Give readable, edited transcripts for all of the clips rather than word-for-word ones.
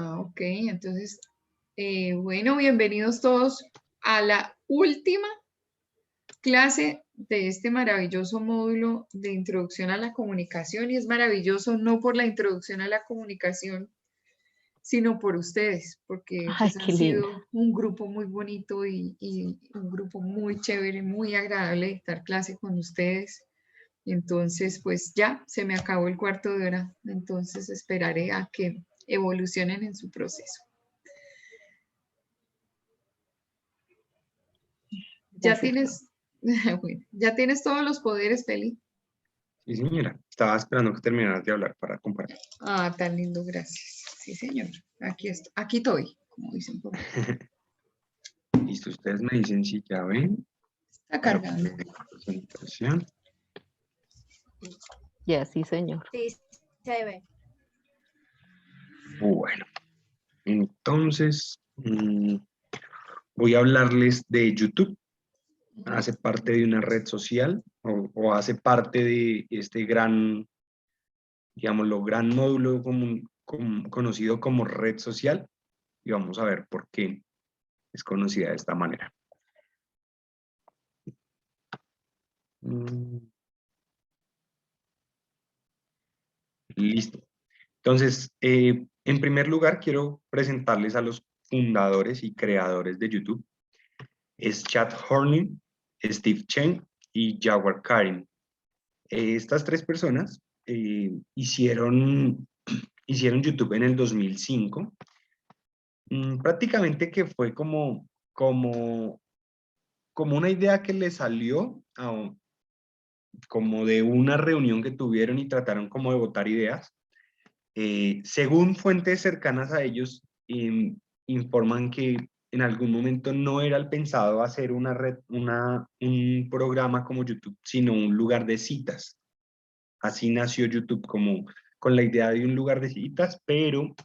Ok, entonces, bueno, bienvenidos todos a la última clase de este maravilloso módulo de introducción a la comunicación. Y es maravilloso no por la introducción a la comunicación, sino por ustedes, porque Ay, pues han qué lindo. sido un grupo muy bonito y un grupo muy chévere, muy agradable dar clase con ustedes. Entonces, pues ya se me acabó el cuarto de hora, entonces esperaré a que evolucionen en su proceso. Ya Gracias. tienes, bueno, ya tienes todos los poderes, Feli. Sí, señora. Estaba esperando que terminaras de hablar para compartir. Ah, tan lindo, gracias. Sí, señor. Aquí estoy, como dicen por ahí. Listo, ustedes me dicen si ya ven Está para cargando. poner la presentación. Ya, sí, señor. Sí, se ve. Bueno, entonces voy a hablarles de YouTube. Hace parte de una red social o hace parte de este gran, digámoslo, gran módulo conocido como red social. Y vamos a ver por qué es conocida de esta manera. Mm, Listo. Entonces, en primer lugar, quiero presentarles a los fundadores y creadores de YouTube. Es Chad Horning, Steve Chen y Jawar Karim. Estas tres personas hicieron YouTube en el 2005. Prácticamente que fue como una idea que les salió como de una reunión que tuvieron y trataron como de botar ideas. Según fuentes cercanas a ellos, informan que en algún momento no era el pensado hacer un programa como YouTube, sino un lugar de citas. Así nació YouTube, como con la idea de un lugar de citas, pero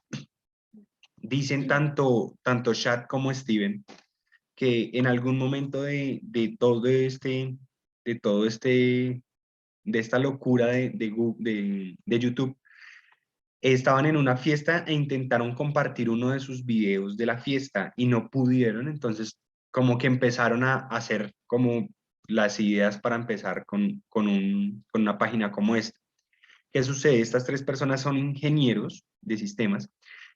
dicen tanto Chad como Steven que en algún momento de esta locura de YouTube, estaban en una fiesta e intentaron compartir uno de sus videos de la fiesta y no pudieron, entonces como que empezaron a hacer como las ideas para empezar con una página como esta. ¿Qué sucede? Estas tres personas son ingenieros de sistemas,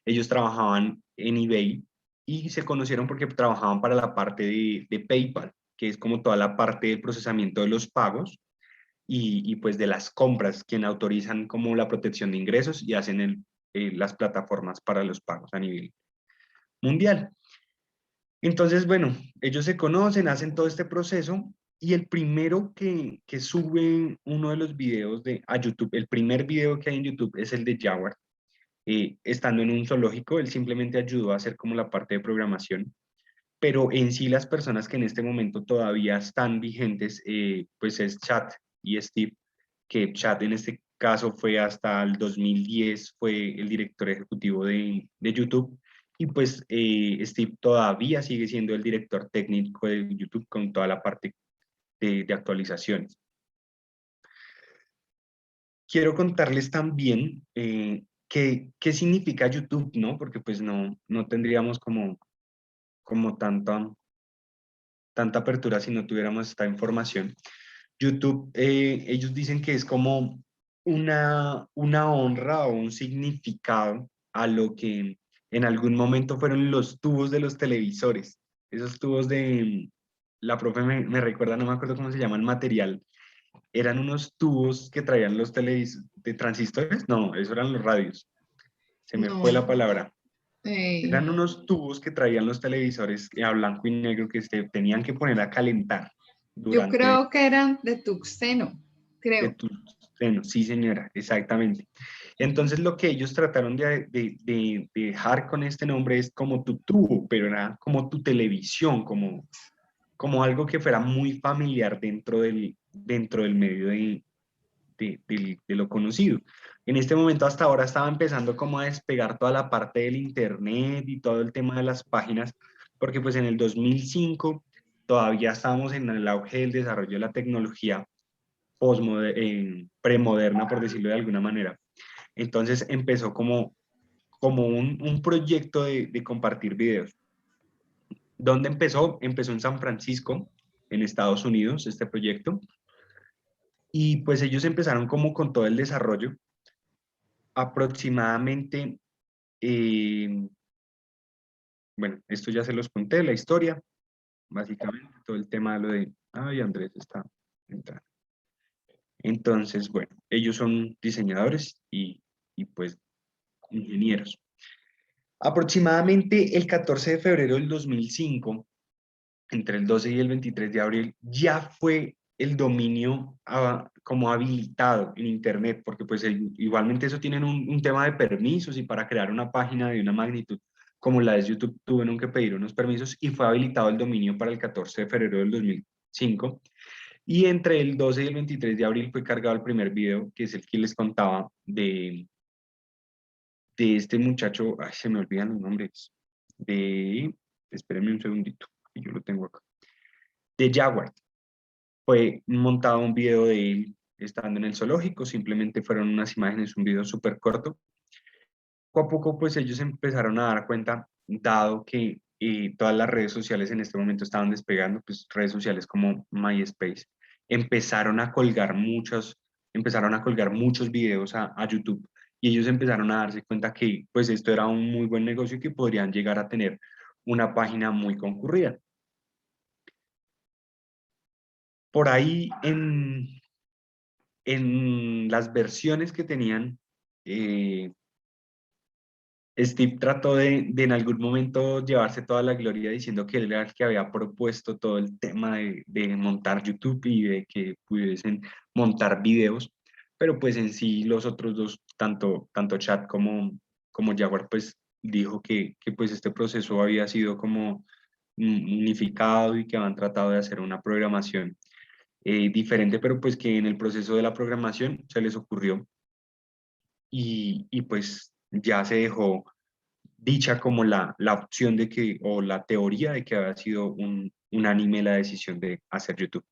ellos trabajaban en eBay y se conocieron porque trabajaban para la parte de PayPal, que es como toda la parte del procesamiento de los pagos y pues de las compras, quien autorizan como la protección de ingresos y hacen las plataformas para los pagos a nivel mundial. Entonces, bueno, ellos se conocen, hacen todo este proceso y el primero que sube uno de los videos a YouTube, el primer video que hay en YouTube es el de Jawar. Estando en un zoológico, él simplemente ayudó a hacer como la parte de programación, pero en sí las personas que en este momento todavía están vigentes, pues es Chad y Steve, que Chad en este caso fue hasta el 2010, fue el director ejecutivo de YouTube, y pues Steve todavía sigue siendo el director técnico de YouTube con toda la parte de actualizaciones. Quiero contarles también qué significa YouTube, ¿no? Porque pues no tendríamos como tanta apertura si no tuviéramos esta información. YouTube, ellos dicen que es como una honra o un significado a lo que en algún momento fueron los tubos de los televisores. Esos tubos la profe me recuerda, no me acuerdo cómo se llama el material, eran unos tubos que traían los de transistores, no, esos eran los radios, se me fue No. la palabra. eh, Eran unos tubos que traían los televisores a blanco y negro que se tenían que poner a calentar yo durante creo que eran de tuxteno, de creo. tu seno. Sí, señora, exactamente. Entonces lo que ellos trataron de dejar con este nombre es como tu tubo, pero era como tu televisión, como algo que fuera muy familiar dentro del medio de lo conocido. En este momento hasta ahora estaba empezando como a despegar toda la parte del internet y todo el tema de las páginas, porque pues en el 2005 todavía estábamos en el auge del desarrollo de la tecnología premoderna, por decirlo de alguna manera. Entonces empezó como un proyecto de compartir videos. ¿Dónde empezó? Empezó en San Francisco, en Estados Unidos, este proyecto. Y pues ellos empezaron como con todo el desarrollo. Aproximadamente, eh, bueno, esto ya se los conté, la historia, básicamente, todo el tema de lo de, ay, Andrés está entrando. Entonces, bueno, ellos son diseñadores y pues ingenieros. Aproximadamente el 14 de febrero del 2005, entre el 12 y el 23 de abril, ya fue el dominio como habilitado en Internet, porque pues igualmente eso tienen un tema de permisos y para crear una página de una magnitud como la de YouTube tuvieron que pedir unos permisos y fue habilitado el dominio para el 14 de febrero del 2005. Y entre el 12 y el 23 de abril fue cargado el primer video, que es el que les contaba de este muchacho, ay, se me olvidan los nombres, espérenme un segundito, que yo lo tengo acá, de Jaguar. Fue montado un video de él estando en el zoológico, simplemente fueron unas imágenes, un video súper corto. Poco a poco, pues ellos empezaron a dar cuenta, dado que todas las redes sociales en este momento estaban despegando, pues redes sociales como MySpace, empezaron a colgar muchos videos a YouTube y ellos empezaron a darse cuenta que pues esto era un muy buen negocio y que podrían llegar a tener una página muy concurrida. Por ahí en las versiones que tenían, eh, Steve trató de en algún momento llevarse toda la gloria diciendo que él era el que había propuesto todo el tema de montar YouTube y de que pudiesen montar videos, pero pues en sí los otros dos, tanto Chad como Jaguar, pues dijo que pues este proceso había sido como unificado y que habían tratado de hacer una programación diferente, pero pues que en el proceso de la programación se les ocurrió y pues ya se dejó dicha como la opción de que, o la teoría de que había sido un anime la decisión de hacer YouTube.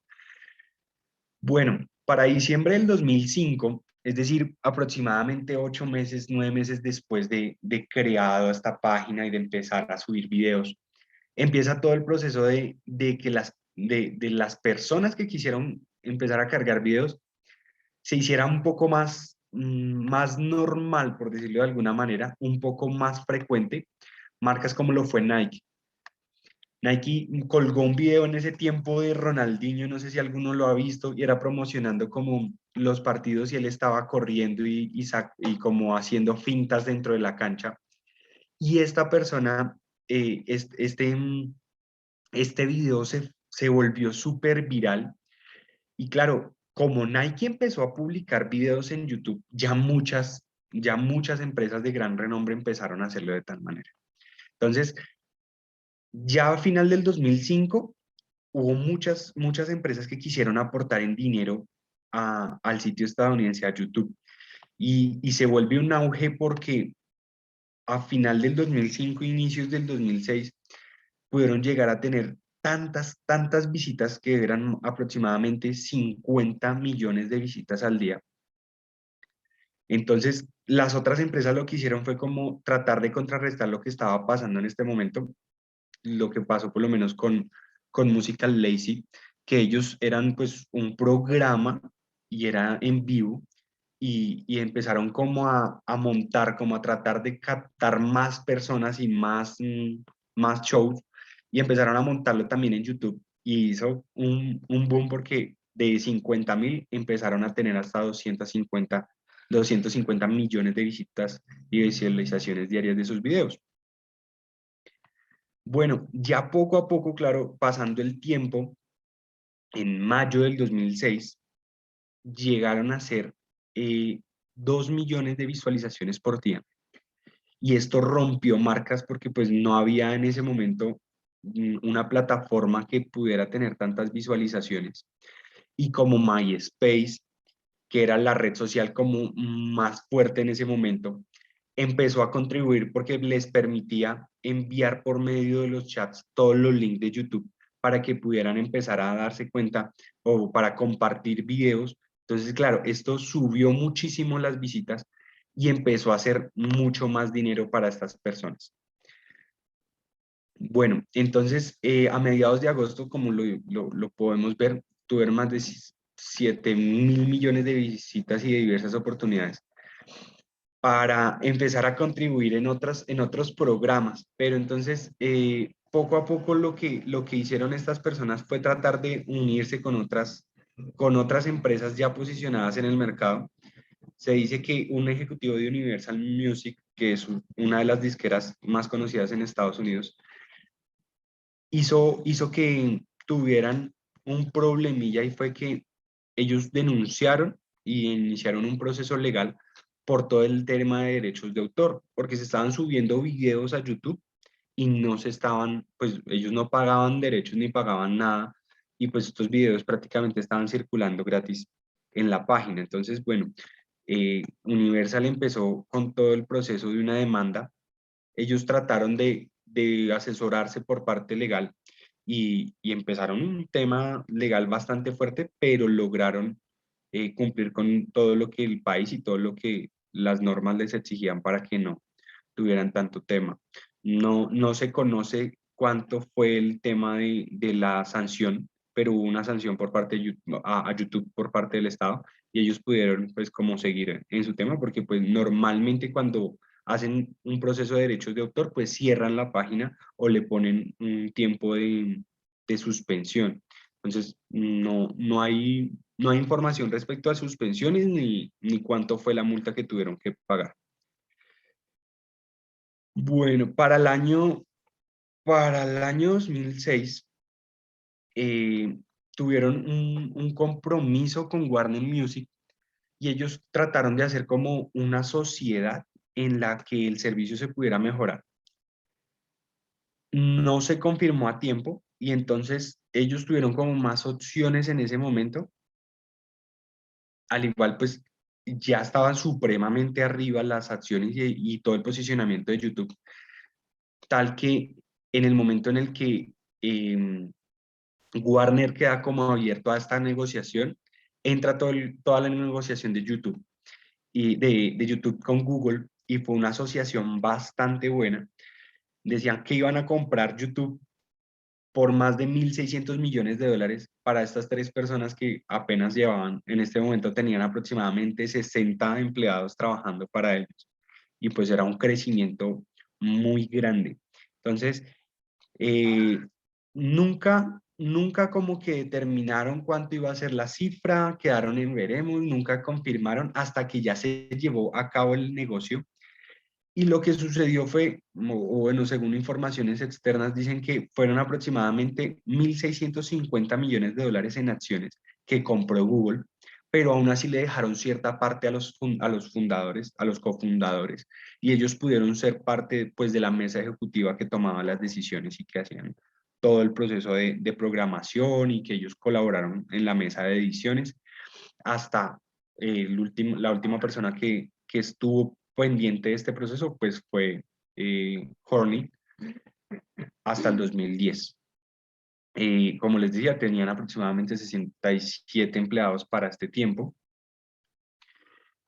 Bueno, para diciembre del 2005, es decir, aproximadamente 8 meses, 9 meses después de creado esta página y de empezar a subir videos, empieza todo el proceso de que de las personas que quisieron empezar a cargar videos se hiciera un poco más, más normal, por decirlo de alguna manera, un poco más frecuente, marcas como lo fue Nike. Nike colgó un video en ese tiempo de Ronaldinho, no sé si alguno lo ha visto, y era promocionando como los partidos y él estaba corriendo y como haciendo fintas dentro de la cancha. Y esta persona, este video se volvió súper viral. Y claro, como Nike empezó a publicar videos en YouTube, ya muchas empresas de gran renombre empezaron a hacerlo de tal manera. Entonces, ya a final del 2005 hubo muchas empresas que quisieron aportar en dinero al sitio estadounidense, a YouTube. Y se volvió un auge porque a final del 2005, inicios del 2006, pudieron llegar a tener tantas visitas que eran aproximadamente 50 millones de visitas al día. Entonces, las otras empresas lo que hicieron fue como tratar de contrarrestar lo que estaba pasando en este momento, lo que pasó por lo menos con Musical Lazy, que ellos eran pues un programa y era en vivo y empezaron como a montar, como a tratar de captar más personas y más shows y empezaron a montarlo también en YouTube y hizo un boom porque de 50.000 empezaron a tener hasta 250 millones de visitas y visualizaciones diarias de sus videos. Bueno, ya poco a poco, claro, pasando el tiempo, en mayo del 2006, llegaron a ser 2 millones de visualizaciones por día. Y esto rompió marcas porque pues no había en ese momento una plataforma que pudiera tener tantas visualizaciones. Y como MySpace, que era la red social como más fuerte en ese momento, empezó a contribuir porque les permitía enviar por medio de los chats todos los links de YouTube para que pudieran empezar a darse cuenta o para compartir videos. Entonces, claro, esto subió muchísimo las visitas y empezó a hacer mucho más dinero para estas personas. Bueno, entonces a mediados de agosto, como lo podemos ver, tuvieron más de 7.000 millones de visitas y de diversas oportunidades para empezar a contribuir en otros programas. Pero entonces, poco a poco lo que hicieron estas personas fue tratar de unirse con otras empresas ya posicionadas en el mercado. Se dice que un ejecutivo de Universal Music, que es una de las disqueras más conocidas en Estados Unidos, hizo que tuvieran un problemilla y fue que ellos denunciaron y iniciaron un proceso legal por todo el tema de derechos de autor, porque se estaban subiendo videos a YouTube y no se estaban, pues ellos no pagaban derechos ni pagaban nada y pues estos videos prácticamente estaban circulando gratis en la página. Entonces, bueno, Universal empezó con todo el proceso de una demanda. Ellos trataron de asesorarse por parte legal y empezaron un tema legal bastante fuerte, pero lograron cumplir con todo lo que el país y todo lo que las normas les exigían para que no tuvieran tanto tema. No se conoce cuánto fue el tema de la sanción, pero hubo una sanción por parte de YouTube, a YouTube por parte del Estado y ellos pudieron pues como seguir en su tema porque pues normalmente cuando hacen un proceso de derechos de autor pues cierran la página o le ponen un tiempo de suspensión. Entonces no hay información respecto a suspensiones ni cuánto fue la multa que tuvieron que pagar. Bueno, para el año 2006 eh, tuvieron un compromiso con Warner Music y ellos trataron de hacer como una sociedad en la que el servicio se pudiera mejorar. No se confirmó a tiempo y entonces ellos tuvieron como más opciones en ese momento. Al igual, pues ya estaban supremamente arriba las acciones y todo el posicionamiento de YouTube, tal que en el momento en el que Warner queda como abierto a esta negociación, entra toda la negociación de YouTube y de YouTube con Google y fue una asociación bastante buena. Decían que iban a comprar YouTube por más de 1.600 millones de dólares para estas tres personas que apenas llevaban, en este momento tenían aproximadamente 60 empleados trabajando para ellos y pues era un crecimiento muy grande. Entonces, eh, nunca como que determinaron cuánto iba a ser la cifra, quedaron en veremos, nunca confirmaron hasta que ya se llevó a cabo el negocio. Y lo que sucedió fue, o bueno, según informaciones externas, dicen que fueron aproximadamente 1.650 millones de dólares en acciones que compró Google, pero aún así le dejaron cierta parte a los fundadores, a los cofundadores, y ellos pudieron ser parte pues, de la mesa ejecutiva que tomaba las decisiones y que hacían todo el proceso de programación y que ellos colaboraron en la mesa de ediciones hasta la última persona que estuvo pendiente de este proceso, pues fue Horney hasta el 2010. Como les decía, tenían aproximadamente 67 empleados para este tiempo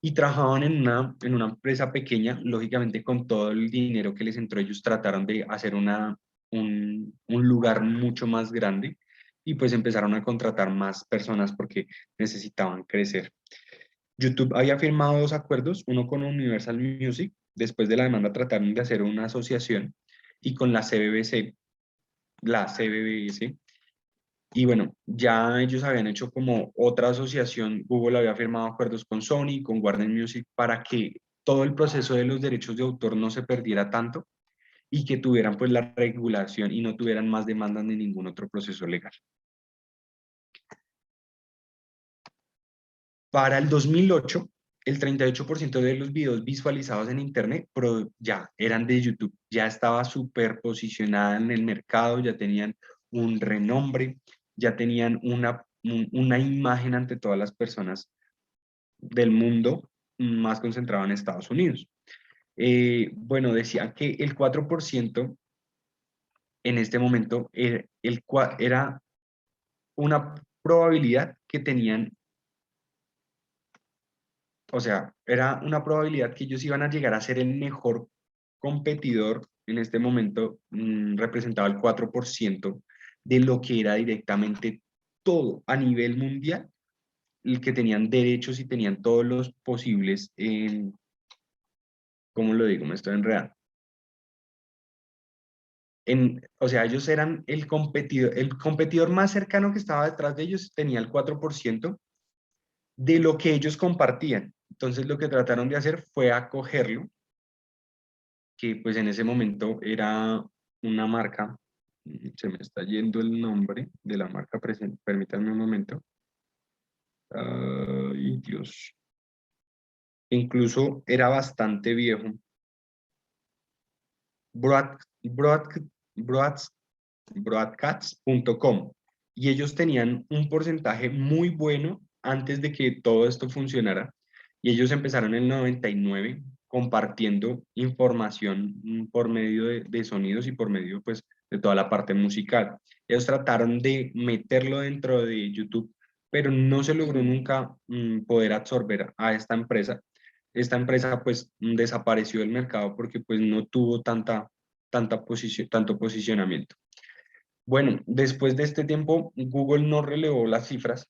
y trabajaban en una empresa pequeña, lógicamente con todo el dinero que les entró, ellos trataron de hacer un lugar mucho más grande y pues empezaron a contratar más personas porque necesitaban crecer. YouTube había firmado dos acuerdos, uno con Universal Music, después de la demanda trataron de hacer una asociación, y con la CBS, y bueno, ya ellos habían hecho como otra asociación, Google había firmado acuerdos con Sony, con Warner Music, para que todo el proceso de los derechos de autor no se perdiera tanto y que tuvieran pues la regulación y no tuvieran más demandas ni ningún otro proceso legal. Para el 2008, el 38% de los videos visualizados en Internet ya eran de YouTube, ya estaba súper posicionada en el mercado, ya tenían un renombre, ya tenían una imagen ante todas las personas del mundo, más concentrado en Estados Unidos. Bueno, decía que el 4% en este momento era una probabilidad que tenían o sea, era una probabilidad que ellos iban a llegar a ser el mejor competidor en este momento, representaba el 4% de lo que era directamente todo a nivel mundial, el que tenían derechos y tenían todos los posibles, ¿cómo lo digo? Me estoy enredando. O sea, ellos eran el competidor más cercano que estaba detrás de ellos tenía el 4% de lo que ellos compartían. Entonces lo que trataron de hacer fue acogerlo, que pues en ese momento era una marca, se me está yendo el nombre de la marca presente, permítanme un momento. Ay, Dios. Incluso era bastante viejo. Broad, Broad, Broads- Broadcast.com. Y ellos tenían un porcentaje muy bueno antes de que todo esto funcionara. Y ellos empezaron en el 99 compartiendo información, por medio de sonidos y por medio pues de toda la parte musical. Ellos trataron de meterlo dentro de YouTube, pero no se logró nunca poder absorber a esta empresa. Esta empresa pues desapareció del mercado porque pues no tuvo tanto posicionamiento. Bueno, después de este tiempo, Google no relevó las cifras,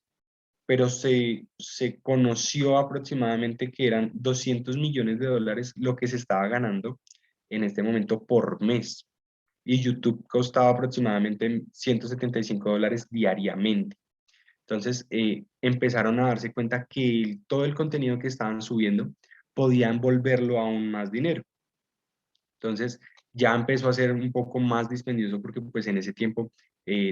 pero se conoció aproximadamente que eran 200 millones de dólares lo que se estaba ganando en este momento por mes. Y YouTube costaba aproximadamente 175 dólares diariamente. Entonces, empezaron a darse cuenta que todo el contenido que estaban subiendo podían volverlo aún más dinero. Entonces ya empezó a ser un poco más dispendioso porque pues en ese tiempo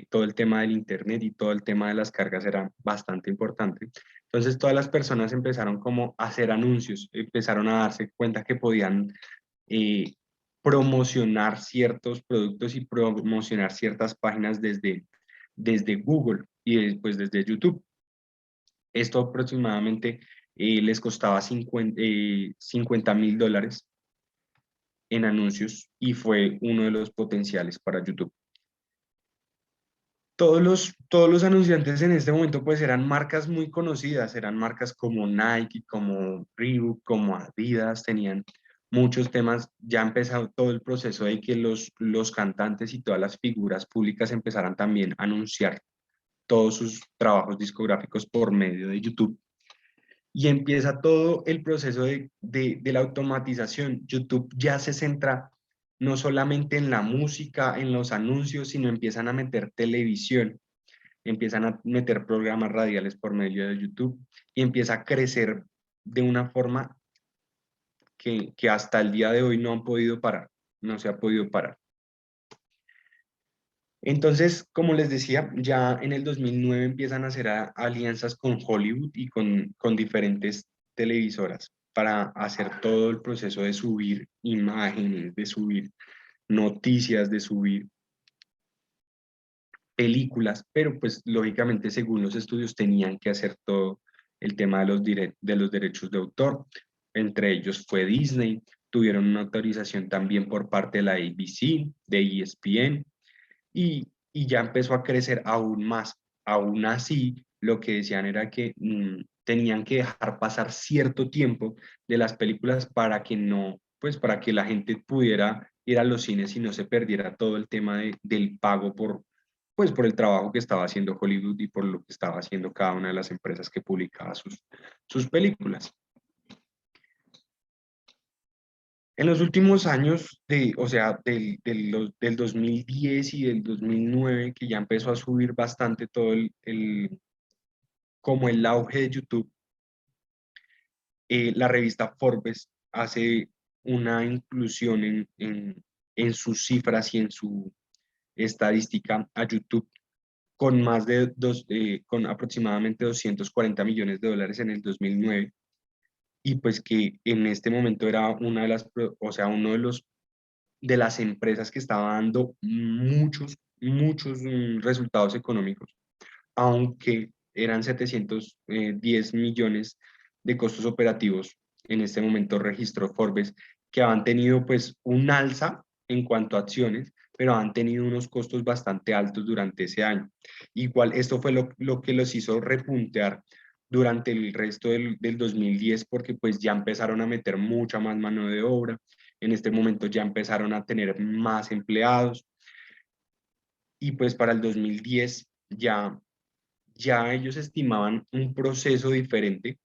todo el tema del internet y todo el tema de las cargas era bastante importante. Entonces todas las personas empezaron como a hacer anuncios, empezaron a darse cuenta que podían eh, promocionar ciertos productos y promocionar ciertas páginas desde Google y después desde YouTube. Esto aproximadamente les costaba 50.000 dólares en anuncios y fue uno de los potenciales para YouTube. Todos los anunciantes en este momento pues eran marcas muy conocidas, eran marcas como Nike, como Reebok, como Adidas, tenían muchos temas, ya empezó todo el proceso de que los cantantes y todas las figuras públicas empezaran también a anunciar todos sus trabajos discográficos por medio de YouTube. Y empieza todo el proceso de la automatización. YouTube ya se centra no solamente en la música, en los anuncios, sino empiezan a meter televisión, empiezan a meter programas radiales por medio de YouTube y empieza a crecer de una forma que hasta el día de hoy no han podido parar, no se ha podido parar. Entonces, como les decía, ya en el 2009 empiezan a hacer alianzas con Hollywood y con diferentes televisoras para hacer todo el proceso de subir imágenes, de subir noticias, de subir películas, pero pues lógicamente según los estudios tenían que hacer todo el tema de los derechos de autor. Entre ellos fue Disney, tuvieron una autorización también por parte de la ABC, de ESPN, y ya empezó a crecer aún más. Aún así, lo que decían era que tenían que dejar pasar cierto tiempo de las películas para que no, pues para que la gente pudiera ir a los cines y no se perdiera todo el tema del pago pues por el trabajo que estaba haciendo Hollywood y por lo que estaba haciendo cada una de las empresas que publicaba sus películas. En los últimos años, o sea, del 2010 y del 2009, que ya empezó a subir bastante todo como el auge de YouTube, la revista Forbes hace una inclusión en sus cifras y en su estadística a YouTube con con aproximadamente 240 millones de dólares en el 2009 y pues que en este momento era una de o sea, uno de las empresas que estaba dando muchos resultados económicos, aunque eran 710 millones de costos operativos. En este momento registró Forbes que han tenido pues un alza en cuanto a acciones, pero han tenido unos costos bastante altos durante ese año. Igual esto fue lo que los hizo repuntear durante el resto del 2010 porque pues ya empezaron a meter mucha más mano de obra. En este momento ya empezaron a tener más empleados y pues para el 2010 ya ellos estimaban un proceso diferente.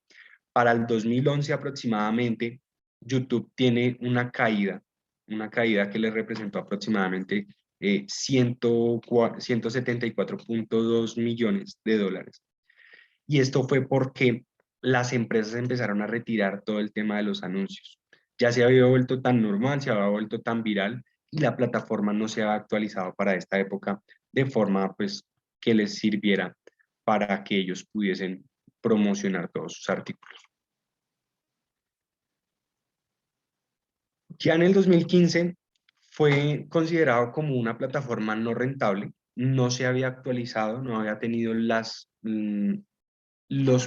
Para el 2011 aproximadamente, YouTube tiene una caída que le representó aproximadamente 174.2 millones de dólares. Y esto fue porque las empresas empezaron a retirar todo el tema de los anuncios. Ya se había vuelto tan normal, se había vuelto tan viral y la plataforma no se había actualizado para esta época de forma pues que les sirviera para que ellos pudiesen promocionar todos sus artículos. Ya en el 2015 fue considerado como una plataforma no rentable, no se había actualizado, no había tenido los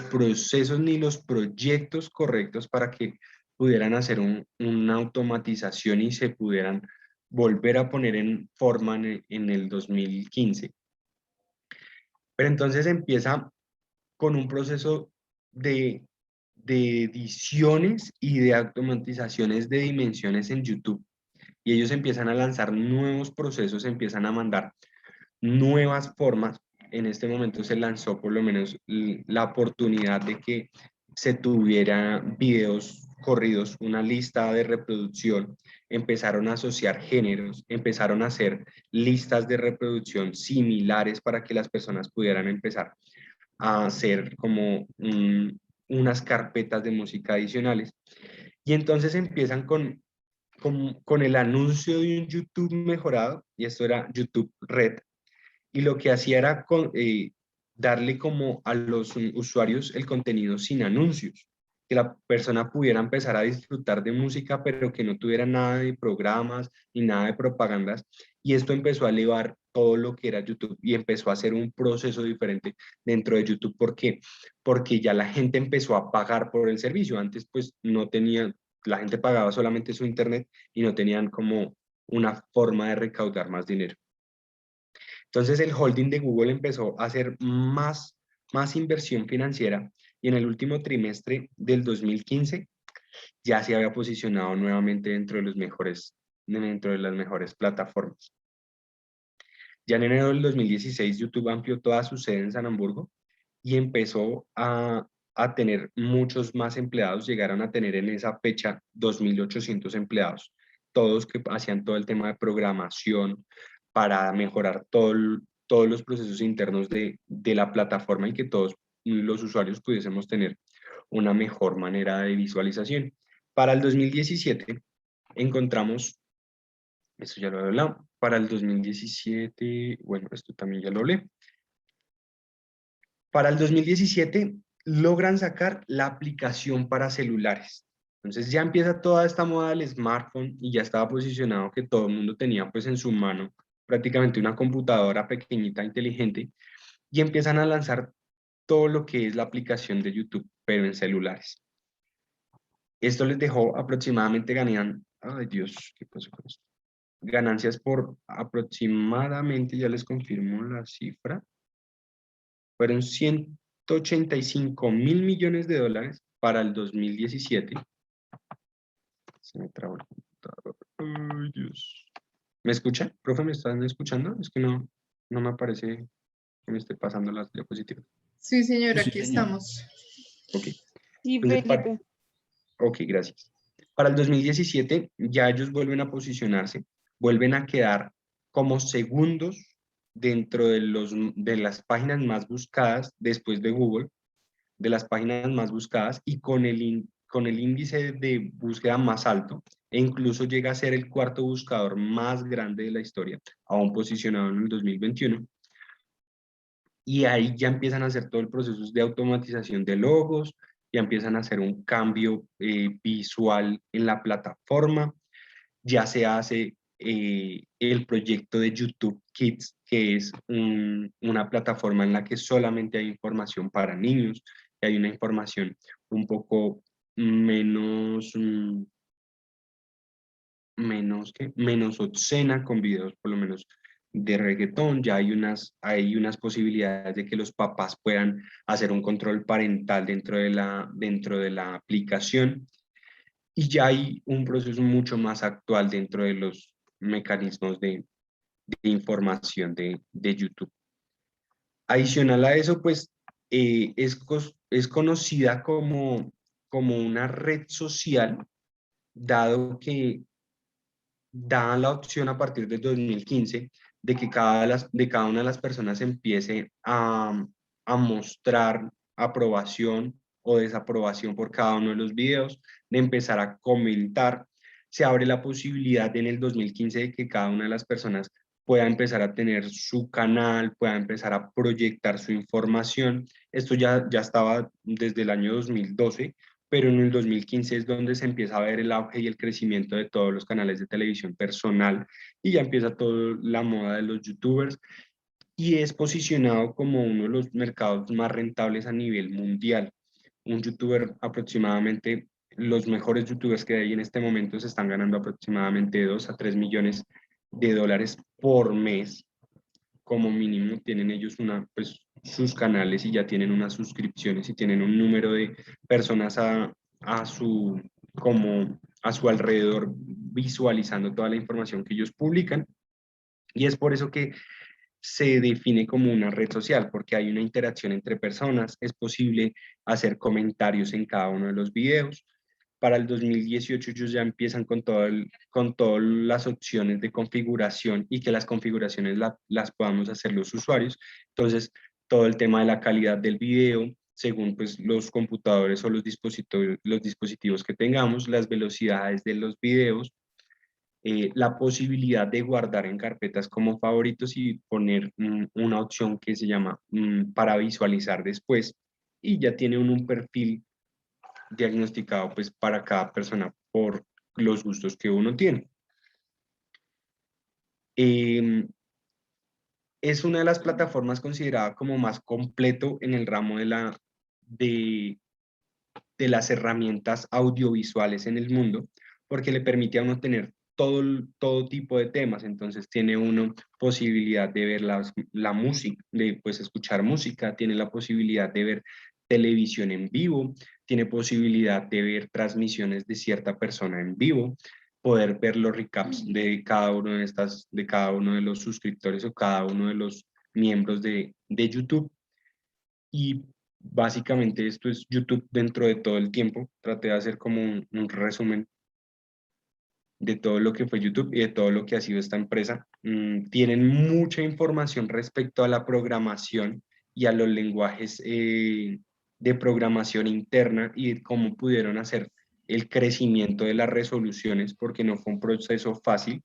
procesos ni los proyectos correctos para que pudieran hacer una automatización y se pudieran volver a poner en forma en el 2015. Pero entonces empieza con un proceso de, de ediciones y de automatizaciones de dimensiones en YouTube. Y ellos empiezan a lanzar nuevos procesos, empiezan a mandar nuevas formas. En este momento se lanzó por lo menos la oportunidad de que se tuviera videos corridos, una lista de reproducción, empezaron a asociar géneros, empezaron a hacer listas de reproducción similares para que las personas pudieran empezar a hacer como unas carpetas de música adicionales. Y entonces empiezan con el anuncio de un YouTube mejorado, y esto era YouTube Red, y lo que hacía era darle como a los usuarios el contenido sin anuncios, que la persona pudiera empezar a disfrutar de música, pero que no tuviera nada de programas ni nada de propagandas, y esto empezó a elevar todo lo que era YouTube y empezó a hacer un proceso diferente dentro de YouTube. ¿Por qué? Porque ya la gente empezó a pagar por el servicio. Antes pues no tenía, la gente pagaba solamente su internet y no tenían como una forma de recaudar más dinero. Entonces el holding de Google empezó a hacer más inversión financiera y en el último trimestre del 2015 ya se había posicionado nuevamente dentro de las mejores plataformas. Ya en enero del 2016 YouTube amplió toda su sede en San Hamburgo y empezó a tener muchos más empleados, llegaron a tener en esa fecha 2.800 empleados, todos que hacían todo el tema de programación para mejorar todos los procesos internos de la plataforma y que todos los usuarios pudiésemos tener una mejor manera de visualización. Para el 2017 encontramos, esto ya lo he hablado, para el 2017, bueno, esto también ya lo hablé. Para el 2017 logran sacar la aplicación para celulares. Entonces ya empieza toda esta moda del smartphone y ya estaba posicionado que todo el mundo tenía pues en su mano prácticamente una computadora pequeñita, inteligente, y empiezan a lanzar todo lo que es la aplicación de YouTube, pero en celulares. Esto les dejó aproximadamente ay Dios, ¿qué pasó con esto? Ganancias por aproximadamente, ya les confirmo la cifra, fueron 185.000 millones de dólares para el 2017. Se me trabó el computador. Ay, Dios. ¿Me escuchan? Profe, ¿me están escuchando? Es que no me aparece que me esté pasando las diapositivas. Sí, señor, Sí, sí, aquí señor. estamos. Ok. Sí, Entonces, Felipe. ok, gracias. Para el 2017 ya ellos vuelven a posicionarse, vuelven a quedar como segundos dentro de las páginas más buscadas después de Google, de las páginas más buscadas y con el índice de búsqueda más alto e incluso llega a ser el cuarto buscador más grande de la historia, aún posicionado en el 2021. Y ahí ya empiezan a hacer todo el proceso de automatización de logos, ya empiezan a hacer un cambio visual en la plataforma, ya se hace el proyecto de YouTube Kids, que es una plataforma en la que solamente hay información para niños, y hay una información un poco menos, menos obscena, con videos por lo menos de reggaetón, ya hay unas posibilidades de que los papás puedan hacer un control parental dentro de la aplicación, y ya hay un proceso mucho más actual dentro de los mecanismos de información de YouTube. Adicional a eso, pues es conocida como una red social, dado que da la opción a partir del 2015 de que de cada una de las personas empiece a mostrar aprobación o desaprobación por cada uno de los videos, de empezar a comentar. Se abre la posibilidad en el 2015 de que cada una de las personas pueda empezar a tener su canal, pueda empezar a proyectar su información. Esto ya estaba desde el año 2012, pero en el 2015 es donde se empieza a ver el auge y el crecimiento de todos los canales de televisión personal, y ya empieza toda la moda de los youtubers, y es posicionado como uno de los mercados más rentables a nivel mundial. Un youtuber aproximadamente, los mejores youtubers que hay en este momento se están ganando aproximadamente 2 a 3 millones de dólares por mes, como mínimo. Tienen ellos pues, sus canales, y ya tienen unas suscripciones y tienen un número de personas a su, como a su alrededor, visualizando toda la información que ellos publican. Y es por eso que se define como una red social, porque hay una interacción entre personas, es posible hacer comentarios en cada uno de los videos. Para el 2018 ellos ya empiezan con todas las opciones de configuración, y que las configuraciones las podamos hacer los usuarios. Entonces, todo el tema de la calidad del video, según pues los computadores o los dispositivos que tengamos, las velocidades de los videos, la posibilidad de guardar en carpetas como favoritos y poner una opción que se llama para visualizar después, y ya tiene un perfil diagnosticado pues para cada persona por los gustos que uno tiene. Eh, es una de las plataformas considerada como más completo en el ramo de, de las herramientas audiovisuales en el mundo, porque le permite a uno tener todo tipo de temas. Entonces tiene uno posibilidad de ver la música, de pues escuchar música, tiene la posibilidad de ver televisión en vivo, tiene posibilidad de ver transmisiones de cierta persona en vivo, poder ver los recaps de cada uno de cada uno de los suscriptores o cada uno de los miembros de YouTube. Y básicamente esto es YouTube dentro de todo el tiempo. Traté de hacer como un resumen de todo lo que fue YouTube y de todo lo que ha sido esta empresa. Tienen mucha información respecto a la programación y a los lenguajes de programación interna, y de cómo pudieron hacer el crecimiento de las resoluciones, porque no fue un proceso fácil,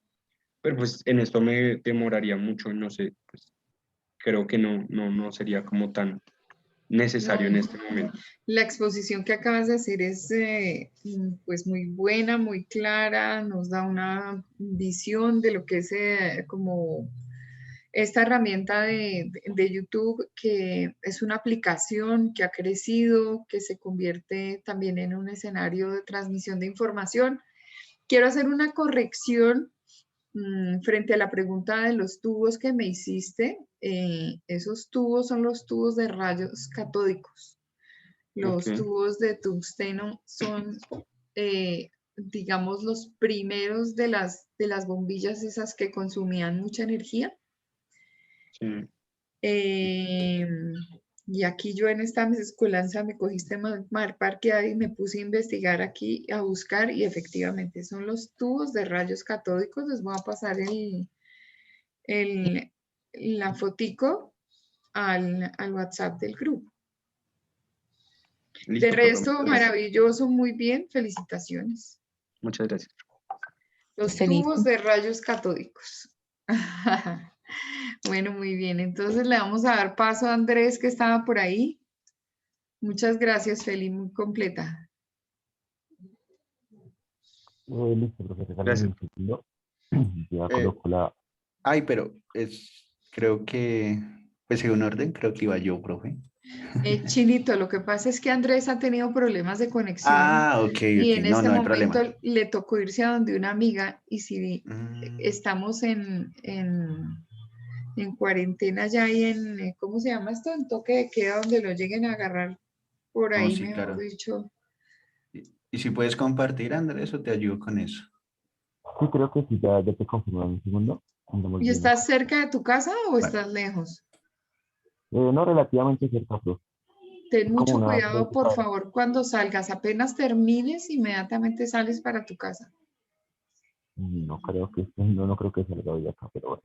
pero pues en esto me demoraría mucho, no sé, pues creo que no sería como tan necesario No, en este momento. la exposición que acabas de hacer es pues muy buena, muy clara, nos da una visión de lo que es como esta herramienta de YouTube, que es una aplicación que ha crecido, que se convierte también en un escenario de transmisión de información. Quiero hacer una corrección frente a la pregunta de los tubos que me hiciste. Esos tubos son los tubos de rayos catódicos. Los Ok, tubos de tungsteno son, digamos, los primeros de las bombillas esas que consumían mucha energía. sí, Eh, y aquí yo en esta mezcolanza me cogiste mar parqueada y me puse a investigar aquí, a buscar, y efectivamente son los tubos de rayos catódicos. Les voy a pasar el, la fotico al WhatsApp del grupo. De listo, Pablo, resto, muchas gracias. maravilloso, muy bien, felicitaciones. Muchas gracias. Los Feliz. tubos de rayos catódicos. Bueno, muy bien. Entonces le vamos a dar paso a Andrés, que estaba por ahí. Muchas gracias, Feli, muy completa. Listo, profesor, regálame Gracias. un segundo. Ya Eh, coloco la... pero creo que, pues según orden, creo que iba yo, profe. Chinito, lo que pasa es que Andrés ha tenido problemas de conexión Ah, ok, y en no, este no hay momento problema. le tocó irse a donde una amiga, y si Mm, estamos en cuarentena ya hay en, ¿cómo se llama esto? En toque de queda donde lo lleguen a agarrar por No, ahí, sí, mejor claro. dicho. Y si puedes compartir, Andrés, o te ayudo con eso. Sí, creo que sí, ya te confirmo en un segundo. Andamos ¿Y viendo. estás cerca de tu casa o Vale. estás lejos? No, relativamente cerca, pero Ten es como mucho unas cuidado, 20 por cuadras. favor, cuando salgas. Apenas termines, inmediatamente sales para tu casa. No creo que, no creo que salga hoy acá, pero bueno.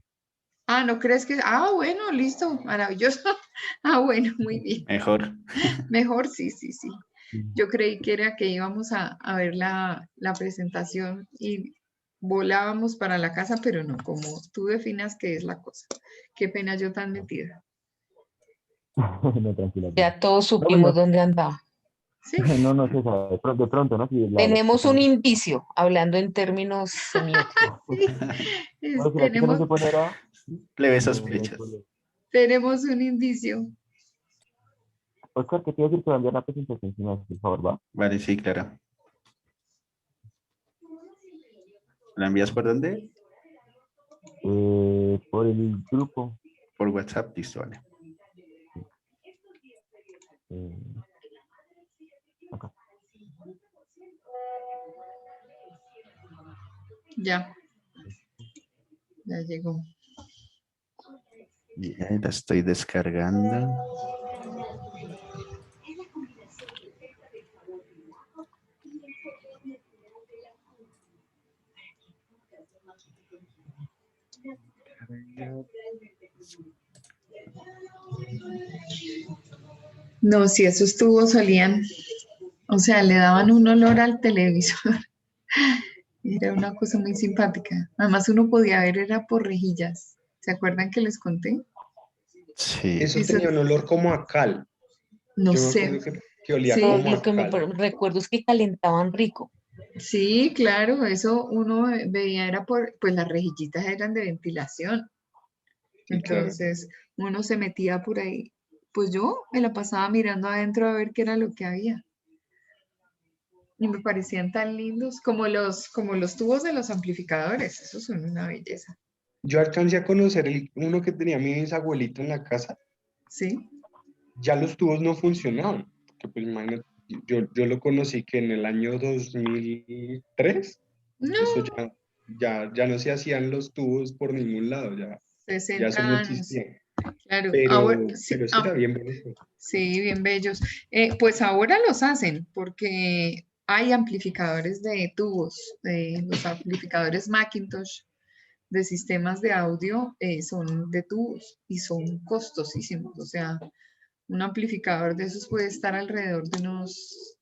Ah, ¿no crees que? Ah, bueno, listo, maravilloso. Ah, bueno, muy bien. Mejor. Mejor, sí, sí, sí. Mm. Yo creí que era que íbamos a ver la presentación y volábamos para la casa, pero no, como tú definas qué es la cosa. Qué pena yo tan metida. No, tranquila. Ya todos No, supimos bueno, dónde andaba. Sí, no, no sé, o sea, de pronto, ¿no? Sí, la Tenemos chica un no se, indicio, hablando en términos semióticos. sí, bueno, si la chica no tenemos, se pone brava, Le ves no hay sospechas. problema. tenemos un indicio. Oscar, ¿qué te iba a decir? Te voy a enviar la presentación, si me haces el favor, ¿va? Vale, sí, claro. ¿La envías por dónde? Por el grupo. Por WhatsApp, listo, vale. eh, acá. Ya, ya llegó. Bien, la estoy descargando. No, si esos tubos olían, o sea, le daban un olor al televisor. Era una cosa muy simpática. Además, uno podía ver, era por rejillas. ¿Se acuerdan que les conté? Sí. Eso Eso, tenía un olor como a cal. no Yo me sé. acuerdo que olía No, Sí, como lo a que cal. recuerdo es que calentaban rico. sí, claro, eso uno veía era por, pues las rejillitas eran de ventilación. Sí, claro. Entonces, uno se metía por ahí. Pues yo me la pasaba mirando adentro a ver qué era lo que había. Y me parecían tan lindos como los tubos de los amplificadores. Esos son una belleza. Yo alcancé a conocer uno que tenía mi bisabuelito en la casa. Sí. Ya los tubos no funcionaban. Porque pues imagínate, yo lo conocí que en el año 2003, eso No, ya no se hacían los tubos por ningún lado, ya eso 60 no años. existía. Claro, ahora Pero sí, sí era bien bonito. sí, bien bellos. Pues ahora los hacen porque hay amplificadores de tubos, los amplificadores Macintosh de sistemas de audio son de tubos y son costosísimos. O sea, un amplificador de esos puede estar alrededor de unos,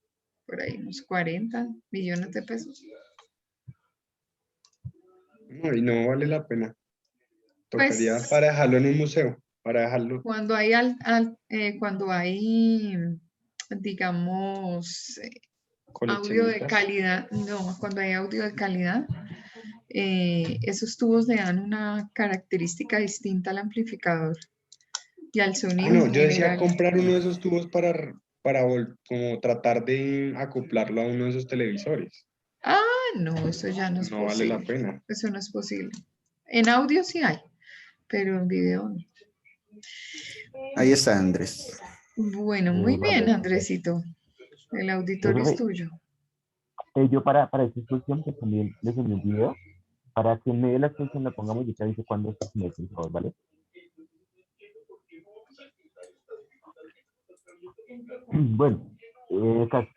por ahí, unos 40 millones de pesos. No, y no vale la pena. Tocaría Pues para dejarlo en un museo, para dejarlo cuando hay, cuando hay, digamos, audio de coleccionistas. calidad, no, cuando hay audio de calidad, esos tubos le dan una característica distinta al amplificador y al Ah, sonido no, en yo decía general. comprar uno de esos tubos como tratar de acoplarlo a uno de esos televisores. Ah, no, eso ya no es No vale la posible. pena. Eso no es posible. En audio sí hay, pero en video no. Ahí está, Andrés. Bueno, muy bien, Vale. Andresito. El auditorio es Profe, tuyo. yo para esta exposición, pues también les envié un video para que en medio de la exposición la pongamos y te aviso cuando se mete, por favor, ¿vale? Bueno, caso.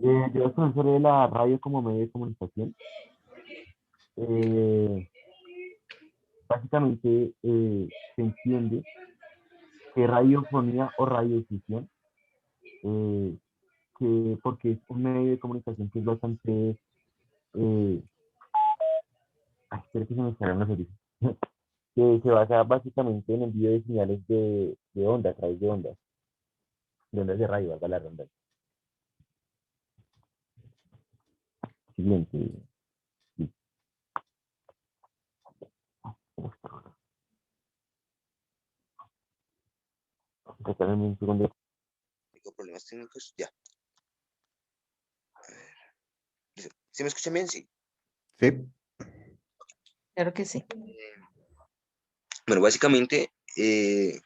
Yo soy profesor de la radio como medio de comunicación. Eh, Básicamente se entiende que radiofonía o radiodifusión, eh, porque es un medio de comunicación que es bastante, eh, espero que se me salgan los orígenes, que se basa básicamente en envío de señales de onda, a través de ondas de radio, valga la redundancia. Siguiente. Sí. Regálame un segundo. Tengo problemas técnicos, ya. A ver. Listo. ¿Sí me escuchan bien? Sí. Sí. Claro que sí. Bueno, básicamente, en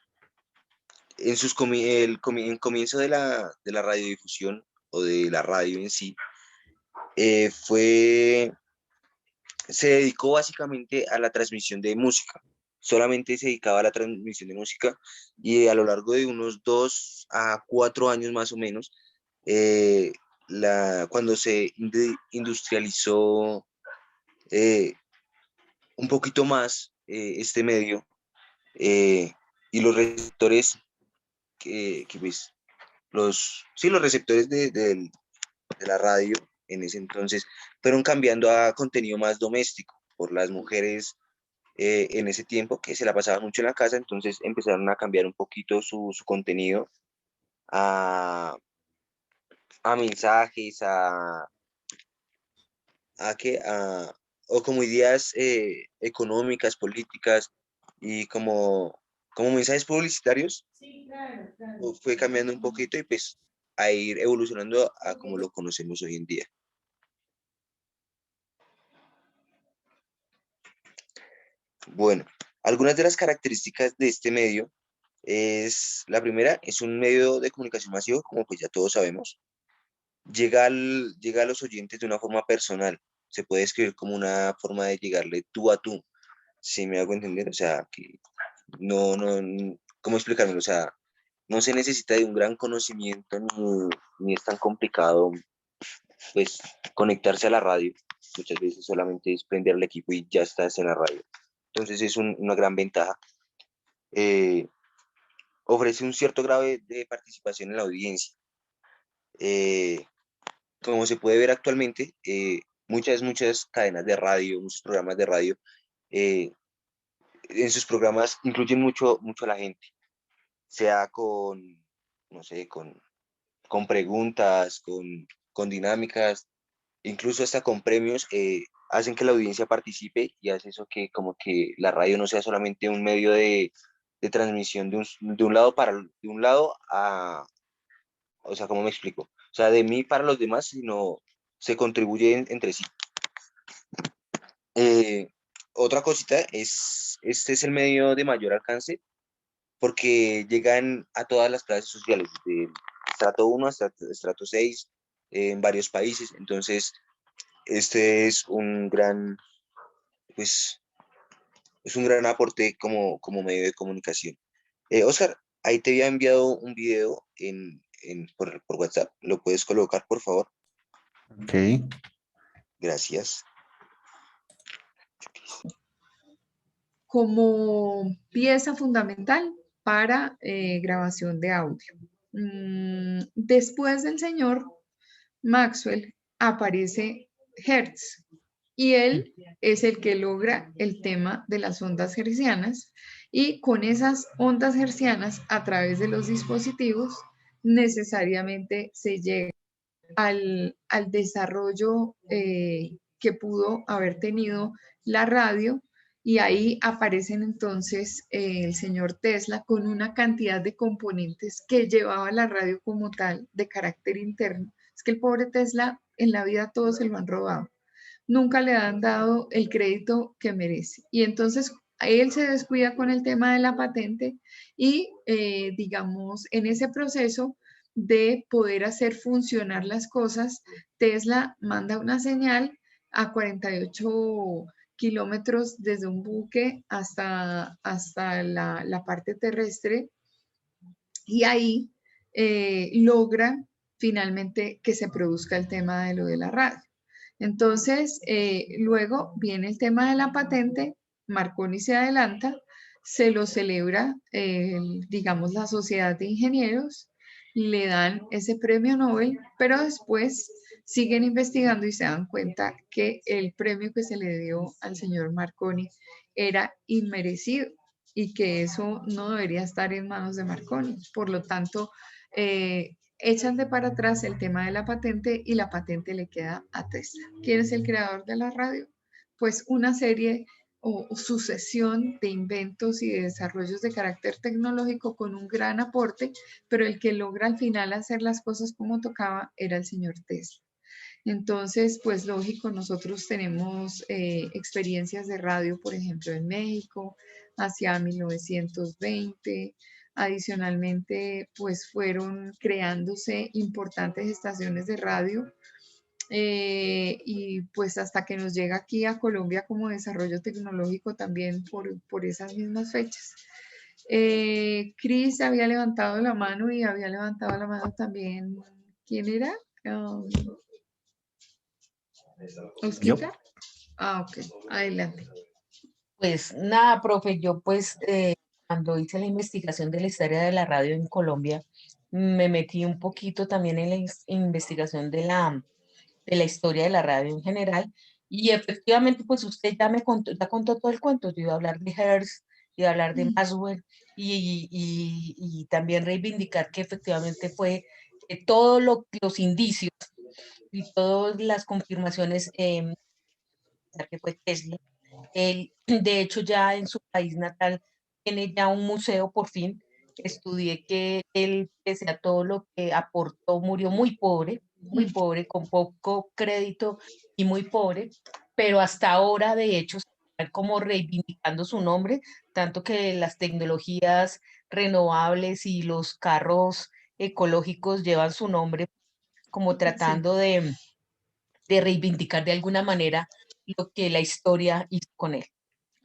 comienzo de la radiodifusión o de la radio en sí, eh, fue, se dedicó básicamente a la transmisión de música. Solamente se dedicaba a la transmisión de música y a lo largo de unos 2 a 4 años más o menos, eh, cuando se industrializó eh, un poquito más este medio eh, y los receptores pues, sí, los receptores de la radio en ese entonces fueron cambiando a contenido más doméstico por las mujeres en ese tiempo que se la pasaban mucho en la casa, entonces empezaron a cambiar un poquito su contenido a, a mensajes, o como ideas económicas, políticas y como mensajes publicitarios. Fue cambiando un poquito y pues a ir evolucionando a como lo conocemos hoy en día. Bueno, algunas de las características de este medio la primera, es un medio de comunicación masivo, como pues ya todos sabemos. Llega a los oyentes de una forma personal. Se puede describir como una forma de llegarle tú a tú, si me hago entender. O sea, que ¿cómo explicármelo? O sea, no se necesita de un gran conocimiento ni es tan complicado, pues, conectarse a la radio. Muchas veces solamente es prender el equipo y ya estás en la radio. Entonces es una gran ventaja. Eh, Ofrece un cierto grado de participación en la audiencia. Eh, Como se puede ver actualmente, muchas cadenas de radio, muchos programas de radio, eh, en sus programas incluyen mucho a la gente, sea no sé, con preguntas, con dinámicas, incluso hasta con premios, hacen que la audiencia participe y hace eso que como que la radio no sea solamente un medio de transmisión de un lado de un lado o sea, ¿cómo me explico? O sea, de mí para los demás, sino se contribuyen entre sí. Eh, Otra cosita este es el medio de mayor alcance porque llegan a todas las clases sociales, de estrato 1 hasta estrato 6, en varios países. Entonces, este pues, es un gran aporte como medio de comunicación. Oscar, ahí te había enviado un video por WhatsApp. ¿Lo puedes colocar, por favor? Ok, Gracias. Como pieza fundamental para grabación de audio. Después del señor Maxwell aparece Hertz y él es el que logra el tema de las ondas hertzianas y con esas ondas hertzianas a través de los dispositivos necesariamente se llega al desarrollo que pudo haber tenido la radio y ahí aparecen entonces el señor Tesla con una cantidad de componentes que llevaba la radio como tal de carácter interno. Es que el pobre Tesla en la vida todo se lo han robado. Nunca le han dado el crédito que merece. Y entonces él se descuida con el tema de la patente y digamos en ese proceso de poder hacer funcionar las cosas, Tesla manda una señal a 48 kilómetros desde un buque hasta la parte terrestre y ahí logra finalmente que se produzca el tema de lo de la radio. Entonces, luego viene el tema de la patente, Marconi se adelanta, se lo celebra, digamos, la Sociedad de Ingenieros, le dan ese premio Nobel, pero después siguen investigando y se dan cuenta que el premio que se le dio al señor Marconi era inmerecido y que eso no debería estar en manos de Marconi. Por lo tanto, echan de para atrás el tema de la patente y la patente le queda a Tesla. ¿Quién es el creador de la radio? Pues una serie o sucesión de inventos y de desarrollos de carácter tecnológico con un gran aporte, pero el que logra al final hacer las cosas como tocaba era el señor Tesla. Entonces, pues lógico, nosotros tenemos experiencias de radio, por ejemplo, en México, hacia 1920. Adicionalmente, pues fueron creándose importantes estaciones de radio y pues hasta que nos llega aquí a Colombia como desarrollo tecnológico también por esas mismas fechas. Cris había levantado la mano y había levantado la mano también. ¿Quién era? ¿Osquita? Ah, ok. Adelante. Pues nada, profe, yo pues cuando hice la investigación de la historia de la radio en Colombia, me metí un poquito también en la investigación de la historia de la radio en general. Y efectivamente, pues usted ya contó todo el cuento. Yo iba a hablar de Hearst, iba a hablar de Maxwell y también reivindicar que efectivamente fue todos los indicios y todas las confirmaciones que fue Tesla. Él, de hecho, ya en su país natal tiene ya un museo por fin. Estudié que él, pese a todo lo que aportó, murió muy pobre, con poco crédito y muy pobre, pero hasta ahora, de hecho, están como reivindicando su nombre, tanto que las tecnologías renovables y los carros ecológicos llevan su nombre, como Sí. tratando de reivindicar de alguna manera lo que la historia hizo con él.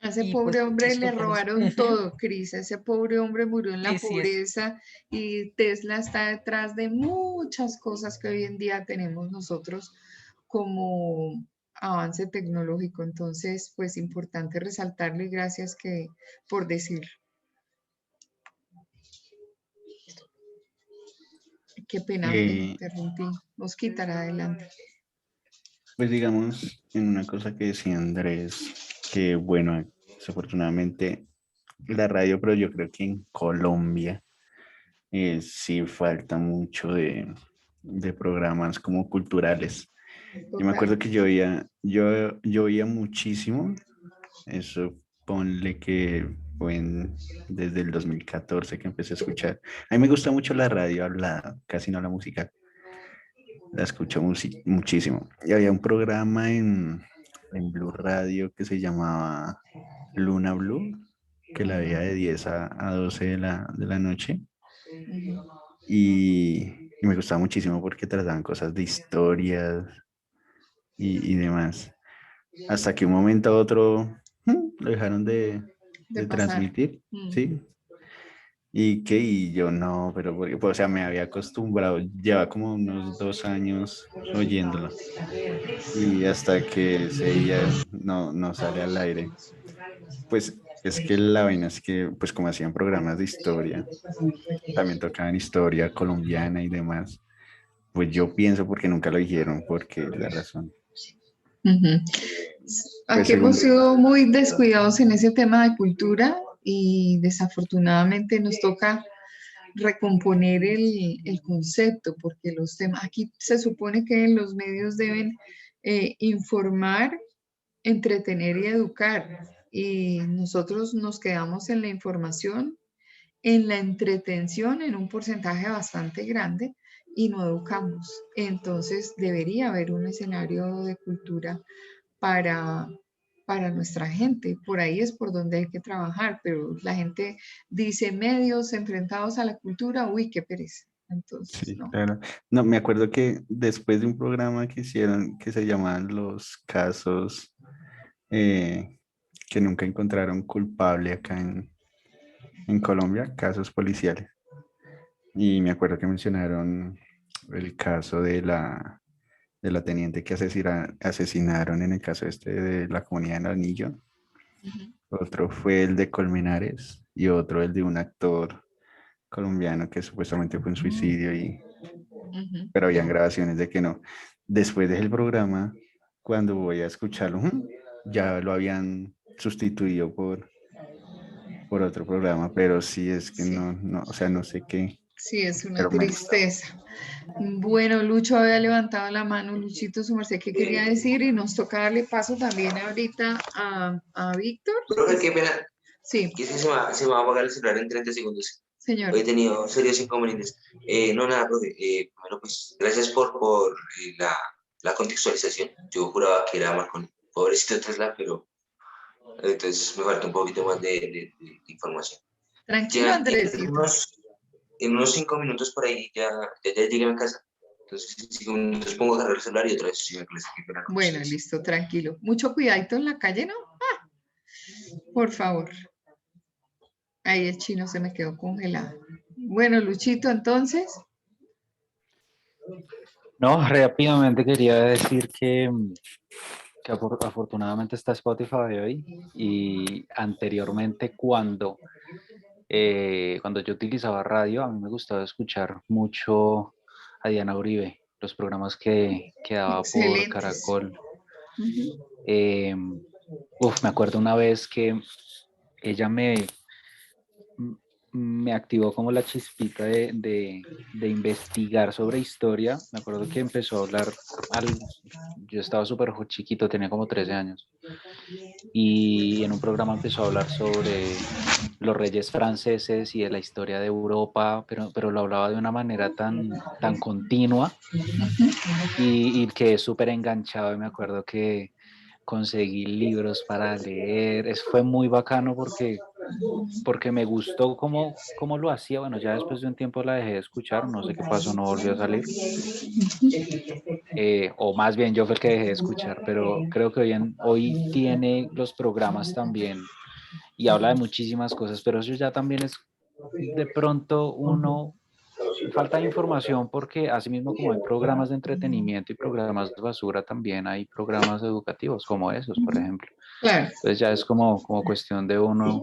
A ese Y pues pobre hombre le esto con eso. robaron todo, Cris. Ese pobre hombre murió en la Sí, sí, es. pobreza y Tesla está detrás de muchas cosas que hoy en día tenemos nosotros como avance tecnológico. Entonces, pues importante resaltarlo y gracias por decirlo. Qué pena, te interrumpí. Nos quitará adelante. Pues digamos, en una cosa que decía Andrés, que bueno, desafortunadamente la radio, pero yo creo que en Colombia sí falta mucho de programas como culturales. Yo me acuerdo que yo oía muchísimo, eso ponle que fue desde el 2014 que empecé a escuchar. A mí me gusta mucho la radio hablada, casi no la música. La escucho muchísimo. Y había un programa en Blue Radio que se llamaba Luna Blue, que la veía de 10 a 12 de la noche. Y me gustaba muchísimo porque trataban cosas de historias y demás. Hasta que un momento a otro lo dejaron de pasar. transmitir, ¿sí? Y yo no, pero porque, pues, o sea, me había acostumbrado, lleva como unos 2 años oyéndolo. Y hasta que ese día no sale al aire. Pues es que la vaina es que, pues como hacían programas de historia, también tocaban historia colombiana y demás. Pues yo pienso porque nunca lo dijeron, porque es la razón. Pues Aquí hemos según... sido muy descuidados en ese tema de cultura y desafortunadamente nos toca recomponer el concepto, porque los temas, aquí se supone que los medios deben informar, entretener y educar, y nosotros nos quedamos en la información, en la entretención en un porcentaje bastante grande y no educamos. Entonces debería haber un escenario de cultura para, para nuestra gente. Por ahí es por donde hay que trabajar, pero la gente dice medios enfrentados a la cultura, uy, qué pereza. Entonces, Sí, no. claro. No, me acuerdo que después de un programa que hicieron que se llamaban Los Casos que nunca encontraron culpable acá en Colombia, casos policiales. Y me acuerdo que mencionaron el caso de la teniente que asesinaron en el caso este de la comunidad del Anillo. Otro fue el de Colmenares y otro el de un actor colombiano que supuestamente fue un suicidio, pero habían grabaciones de que no. Después del programa, cuando voy a escucharlo, ya lo habían sustituido por otro programa, pero sí es que Sí. no, o sea, no sé qué. Sí, es una Pero me tristeza. Bueno, Lucho había levantado la mano. Luchito, su merced, ¿qué quería decir? Y nos toca darle paso también ahorita a Víctor. Profe, qué pena. Sí, Que se me va a apagar el celular en 30 segundos. señor. Hoy he tenido serios inconvenientes. No, nada, profe. Bueno, pues gracias por la contextualización. Yo juraba que era Marconi. Pobrecito Tesla, pero entonces me falta un poquito más de información. Tranquilo, Ya Andresito. en unos 5 minutos por ahí ya llegué a mi casa. Entonces, en 5 minutos pongo a cargar el celular y otra vez sigo en clase aquí con Bueno, ustedes. listo, tranquilo. Mucho cuidadito en la calle, ¿no? Ah, por favor. Ahí el chino se me quedó congelado. Bueno, Luchito, entonces. No, rápidamente quería decir que afortunadamente está Spotify hoy y anteriormente cuando yo utilizaba radio, a mí me gustaba escuchar mucho a Diana Uribe, los programas que daba por Excelentes. Caracol. Ujú. Me acuerdo una vez que ella me activó como la chispita de investigar sobre historia. Me acuerdo que empezó a hablar, yo estaba súper chiquito, tenía como 13 años, y en un programa empezó a hablar sobre los reyes franceses y de la historia de Europa, pero lo hablaba de una manera tan continua y que es súper enganchado. Y me acuerdo que conseguí libros para leer. Fue muy bacano porque me gustó cómo lo hacía. Bueno, ya después de un tiempo la dejé de escuchar, no sé qué pasó, no volvió a salir. O más bien yo fue el que dejé de escuchar, pero creo que hoy tiene los programas también y habla de muchísimas cosas, pero eso ya también es de pronto falta de información porque así mismo como hay programas de entretenimiento y programas de basura, también hay programas educativos como esos, por ejemplo. Claro. Entonces ya es como cuestión de uno,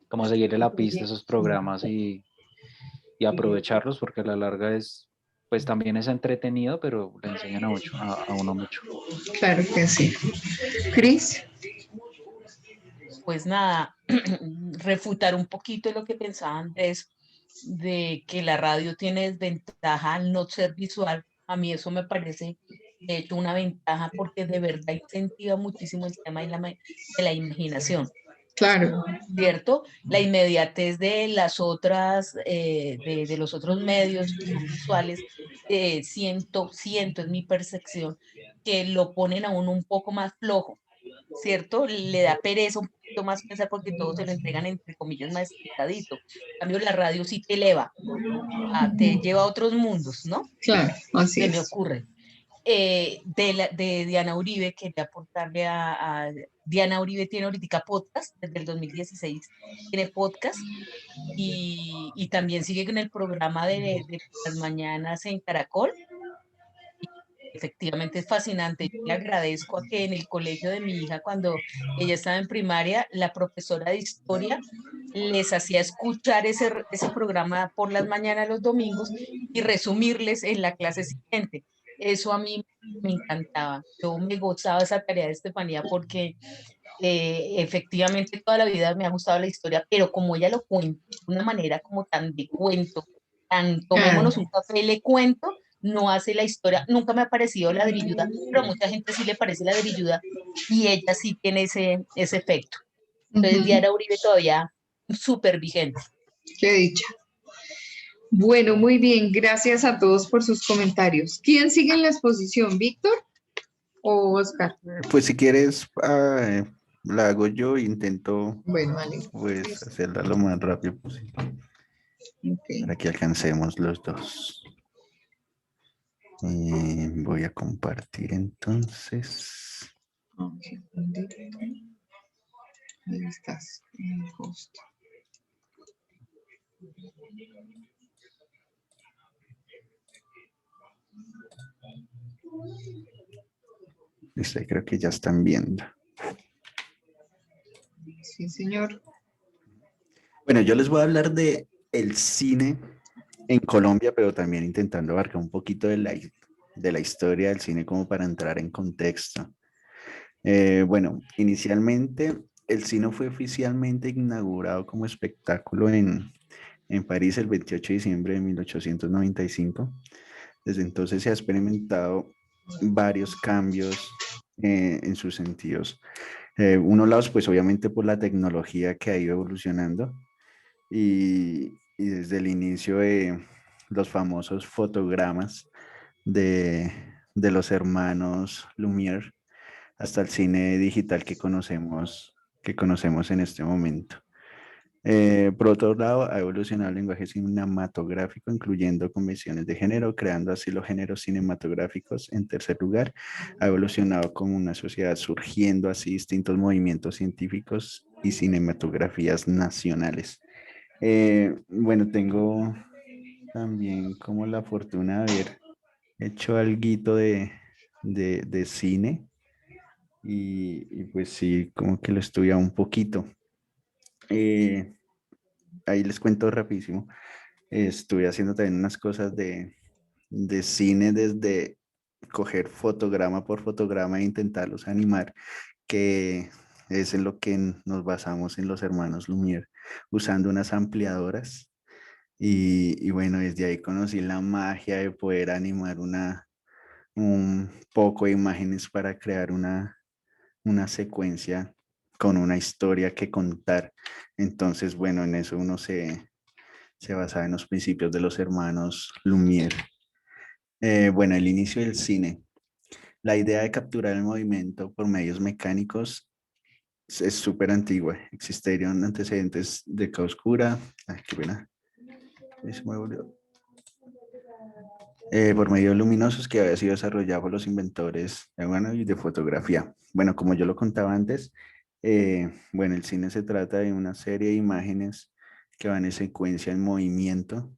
como seguirle la pista a esos programas y aprovecharlos porque a la larga pues también es entretenido, pero le enseñan a uno mucho. Claro que sí. Cris. Pues nada, refutar un poquito lo que pensaba Andrés de que la radio tiene desventaja al no ser visual. A mí eso me parece, de hecho, una ventaja porque de verdad incentiva muchísimo el tema de la imaginación, Claro. ¿cierto? La inmediatez de las otras, de los otros medios que son visuales, siento, es mi percepción, que lo ponen a uno un poco más flojo, ¿cierto? Le da pereza un poquito más pensar porque todo se lo entregan entre comillas más explicadito. En cambio, la radio sí te eleva, te lleva a otros mundos, ¿no? Claro, así Se me es. ocurre. De Diana Uribe, quería aportarle a Diana Uribe tiene ahorita podcast, desde el 2016 tiene podcast y también sigue con el programa de las mañanas en Caracol. Efectivamente es fascinante. Yo le agradezco a que en el colegio de mi hija, cuando ella estaba en primaria, la profesora de historia les hacía escuchar ese programa por las mañanas los domingos y resumirles en la clase siguiente. Eso a mí me encantaba. Yo me gozaba esa tarea de Estefanía porque efectivamente toda la vida me ha gustado la historia, pero como ella lo cuenta de una manera como tan de cuento, tan Claro. tomémonos un café y le cuento, no hace la historia. Nunca me ha parecido ladrilluda, pero a mucha gente sí le parece ladrilluda y ella sí tiene ese efecto. Entonces, Ujú. Diana Uribe todavía súper vigente. Qué dicha. Bueno, muy bien. Gracias a todos por sus comentarios. ¿Quién sigue en la exposición? ¿Víctor o Oscar? Pues si quieres, la hago yo e intento Bueno, vale. pues hacerla lo más rápido posible Ok. para que alcancemos los dos. Voy a compartir entonces. Ok. Ahí estás. Host. Listo, creo que ya están viendo. Sí, señor. Bueno, yo les voy a hablar de el cine en Colombia, pero también intentando abarcar un poquito de la historia del cine como para entrar en contexto. Bueno, inicialmente el cine fue oficialmente inaugurado como espectáculo en París el 28 de diciembre de 1895. Desde entonces se ha experimentado varios cambios en sus sentidos. Uno lado, pues obviamente por la tecnología que ha ido evolucionando y desde el inicio de los famosos fotogramas de los hermanos Lumière hasta el cine digital que conocemos que conocemos en este momento. Por otro lado, ha evolucionado el lenguaje cinematográfico, incluyendo convenciones de género, creando así los géneros cinematográficos. En tercer lugar, ha evolucionado como una sociedad, surgiendo así distintos movimientos científicos y cinematografías nacionales. Bueno, tengo también como la fortuna de haber hecho alguito de cine y pues sí, como que lo he estudiado un poquito. Eh, Ahí les cuento rapidísimo. Estuve haciendo también unas cosas de cine desde coger fotograma por fotograma e intentarlos animar, que es en lo que nos basamos en los hermanos Lumière, usando unas ampliadoras. Y bueno, desde ahí conocí la magia de poder animar un poco de imágenes para crear una secuencia con una historia que contar. Entonces, bueno, en eso uno se basaba en los principios de los hermanos Lumière. Bueno, el inicio del cine. La idea de capturar el movimiento por medios mecánicos es súper antigua. Existieron antecedentes de Oscura. Ay, qué pena. Se me volvió. Por medios luminosos que había sido desarrollado por los inventores bueno, y de fotografía. Bueno, como yo lo contaba antes, bueno, el cine se trata de una serie de imágenes que van en secuencia en movimiento.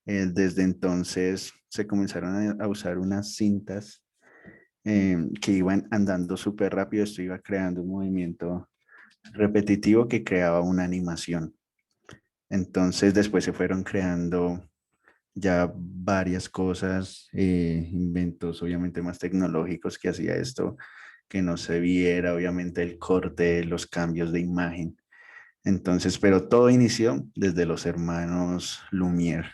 Desde entonces se comenzaron a usar unas cintas que iban andando súper rápido. Esto iba creando un movimiento repetitivo que creaba una animación. Entonces después se fueron creando ya varias cosas, inventos obviamente más tecnológicos que hacía esto, que no se viera obviamente el corte, los cambios de imagen. Entonces, pero todo inició desde los hermanos Lumière,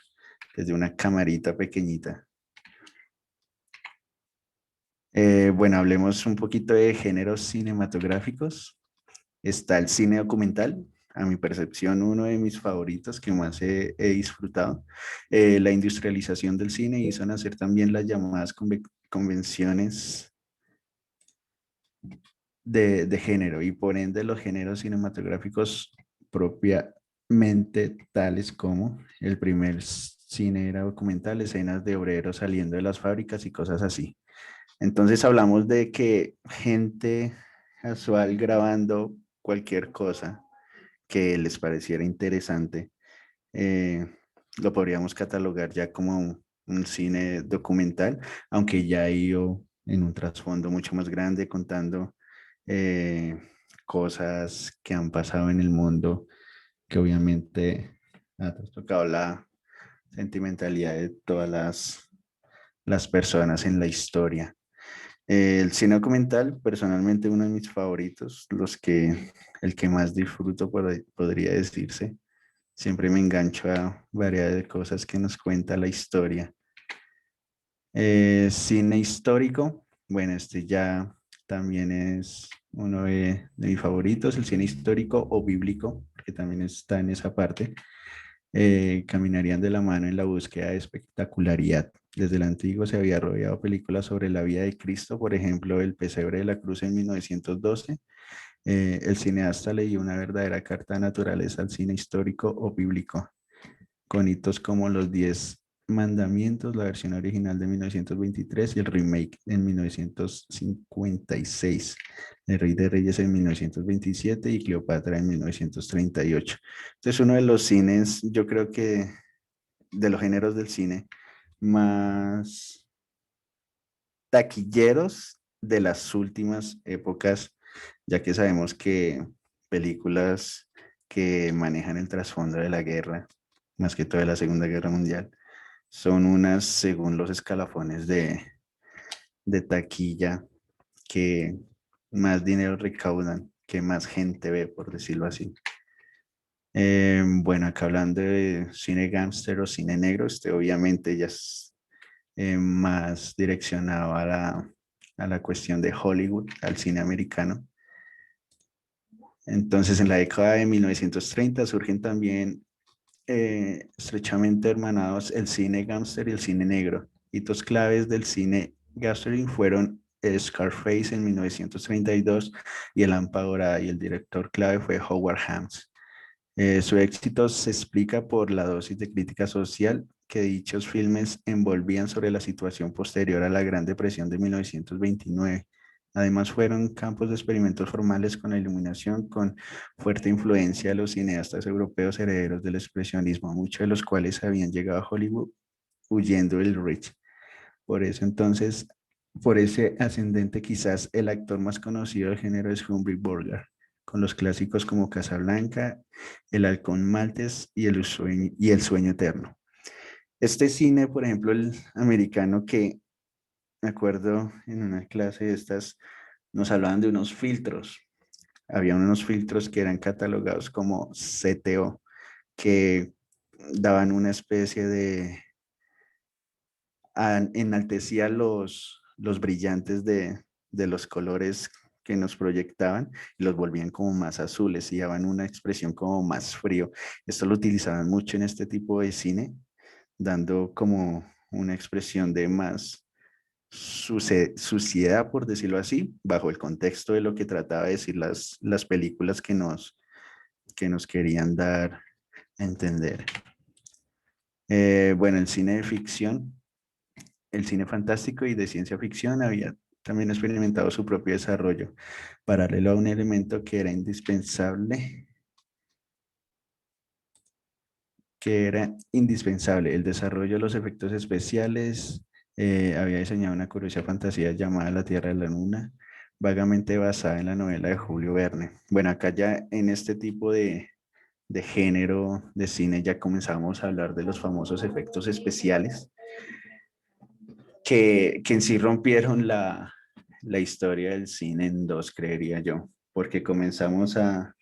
desde una camarita pequeñita. Bueno, hablemos un poquito de géneros cinematográficos. Está el cine documental, a mi percepción, uno de mis favoritos que más he disfrutado. La industrialización del cine hizo nacer también las llamadas convenciones de género y por ende los géneros cinematográficos propiamente tales como el primer cine era documental, escenas de obreros saliendo de las fábricas y cosas así. Entonces hablamos de que gente casual grabando cualquier cosa que les pareciera interesante, eh, lo podríamos catalogar ya como un cine documental, aunque ya ha ido en un trasfondo mucho más grande contando cosas que han pasado en el mundo, que obviamente ha tocado la sentimentalidad de todas las personas en la historia. El cine documental, personalmente uno de mis favoritos, el que más disfruto podría decirse. Siempre me engancho a variedad de cosas que nos cuenta la historia. Cine histórico, bueno, este ya también es uno de mis favoritos, el cine histórico o bíblico, que también está en esa parte. Caminarían de la mano en la búsqueda de espectacularidad. Desde el antiguo se había rodeado películas sobre la vida de Cristo, por ejemplo, El pesebre de la cruz en 1912. El cineasta leyó una verdadera carta de naturaleza al cine histórico o bíblico, con hitos como los 10 mandamientos, la versión original de 1923 y el remake en 1956, El Rey de Reyes en 1927 y Cleopatra en 1938. Este es uno de los cines, yo creo que de los géneros del cine más taquilleros de las últimas épocas, ya que sabemos que películas que manejan el trasfondo de la guerra, más que todo de la Segunda Guerra Mundial, son unas según los escalafones de taquilla que más dinero recaudan, que más gente ve, por decirlo así. Bueno, acá hablando de cine gángster o cine negro, este obviamente ya es más direccionado a la cuestión de Hollywood, al cine americano. Entonces, en la década de 1930 surgen también estrechamente hermanados el cine gángster y el cine negro. Hitos claves del cine gángster fueron Scarface en 1932 y El Lámpara Dorada, y el director clave fue Howard Hawks. Su éxito se explica por la dosis de crítica social que dichos filmes envolvían sobre la situación posterior a la Gran Depresión de 1929. Además, fueron campos de experimentos formales con la iluminación, con fuerte influencia de los cineastas europeos herederos del expresionismo, muchos de los cuales habían llegado a Hollywood huyendo del Rich. Por eso entonces, por ese ascendente, quizás el actor más conocido del género es Humphrey Bogart, con los clásicos como Casablanca, El Halcón Maltés y El Sueño Eterno. Este cine, por ejemplo, el americano, que me acuerdo en una clase de estas, nos hablaban de unos filtros. Había unos filtros que eran catalogados como CTO, que daban una especie de, enaltecía los brillantes de los colores que nos proyectaban y los volvían como más azules y daban una expresión como más frío. Esto lo utilizaban mucho en este tipo de cine, dando como una expresión de más suciedad, por decirlo así, bajo el contexto de lo que trataba de decir las películas que nos querían dar a entender. Bueno, el cine de ficción, el cine fantástico y de ciencia ficción había también experimentado su propio desarrollo, paralelo a un elemento que era indispensable, el desarrollo de los efectos especiales. Había diseñado una curiosa fantasía llamada La Tierra de la Luna, vagamente basada en la novela de Julio Verne. Bueno, acá ya en este tipo de género de cine ya comenzamos a hablar de los famosos efectos especiales que en sí rompieron la historia del cine en dos, creería yo, porque comenzamos a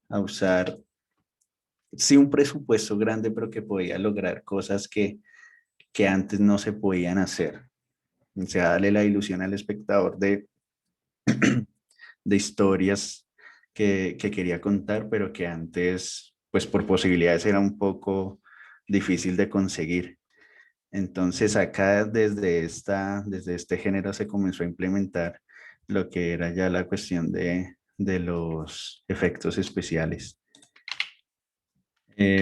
usar, sí, un presupuesto grande, pero que podía lograr cosas que antes no se podían hacer. O sea, darle la ilusión al espectador de historias que quería contar, pero que antes, pues por posibilidades era un poco difícil de conseguir. Entonces acá desde este género se comenzó a implementar lo que era ya la cuestión de los efectos especiales.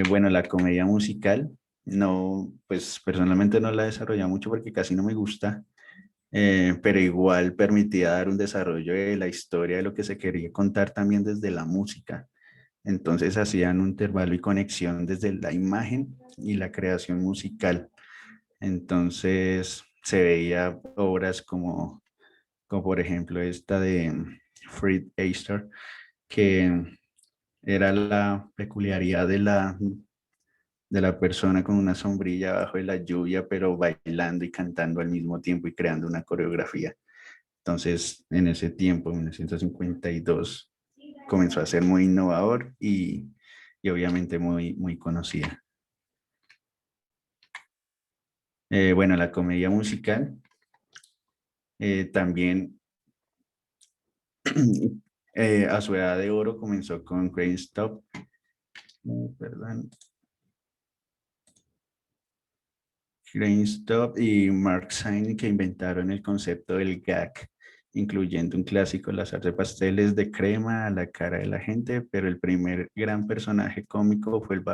Bueno, la comedia musical, no, pues personalmente no la desarrollé mucho porque casi no me gusta, pero igual permitía dar un desarrollo de la historia de lo que se quería contar también desde la música. Entonces hacían un intervalo y conexión desde la imagen y la creación musical. Entonces se veía obras como por ejemplo esta de Fred Astaire, que era la peculiaridad de la persona con una sombrilla bajo de la lluvia, pero bailando y cantando al mismo tiempo y creando una coreografía. Entonces, en ese tiempo, en 1952, comenzó a ser muy innovador y obviamente muy conocida. Bueno, la comedia musical también a su edad de oro comenzó con Crane Stop. Perdón. Crane Stop y Mark Sain, que inventaron el concepto del gag, incluyendo un clásico, las artes pasteles de crema a la cara de la gente, pero el primer gran personaje cómico fue el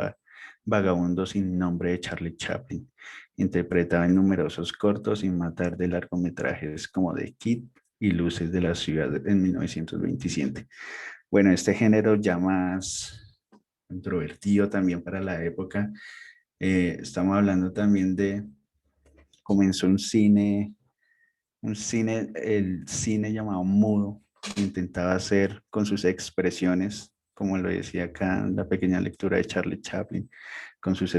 vagabundo sin nombre de Charlie Chaplin, interpretado en numerosos cortos y más tarde largometrajes como The Kid y Luces de la Ciudad en 1927. Bueno, este género ya más controvertido también para la época. Estamos hablando también comenzó el cine llamado mudo, que intentaba hacer con sus expresiones, como lo decía acá en la pequeña lectura de Charlie Chaplin, con sus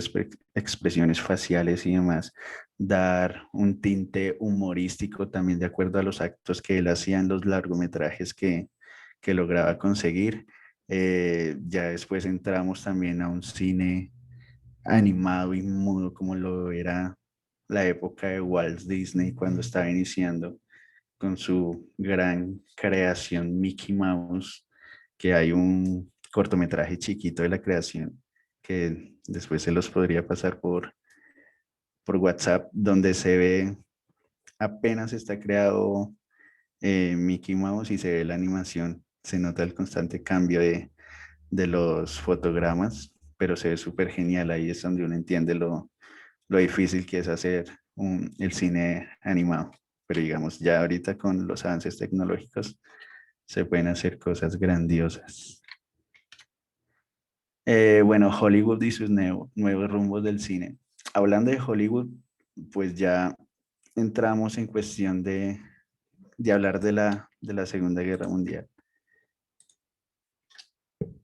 expresiones faciales y demás, dar un tinte humorístico también de acuerdo a los actos que él hacía en los largometrajes que lograba conseguir. Ya después entramos también a un cine animado y mudo como lo era la época de Walt Disney cuando estaba iniciando con su gran creación Mickey Mouse, que hay un cortometraje chiquito de la creación que después se los podría pasar por WhatsApp, donde se ve apenas está creado Mickey Mouse y se ve la animación, se nota el constante cambio de los fotogramas, pero se ve súper genial. Ahí es donde uno entiende lo difícil que es hacer el cine animado. Pero digamos, ya ahorita con los avances tecnológicos se pueden hacer cosas grandiosas. Bueno, Hollywood y sus nuevos rumbos del cine. Hablando de Hollywood, pues ya entramos en cuestión de hablar de la Segunda Guerra Mundial.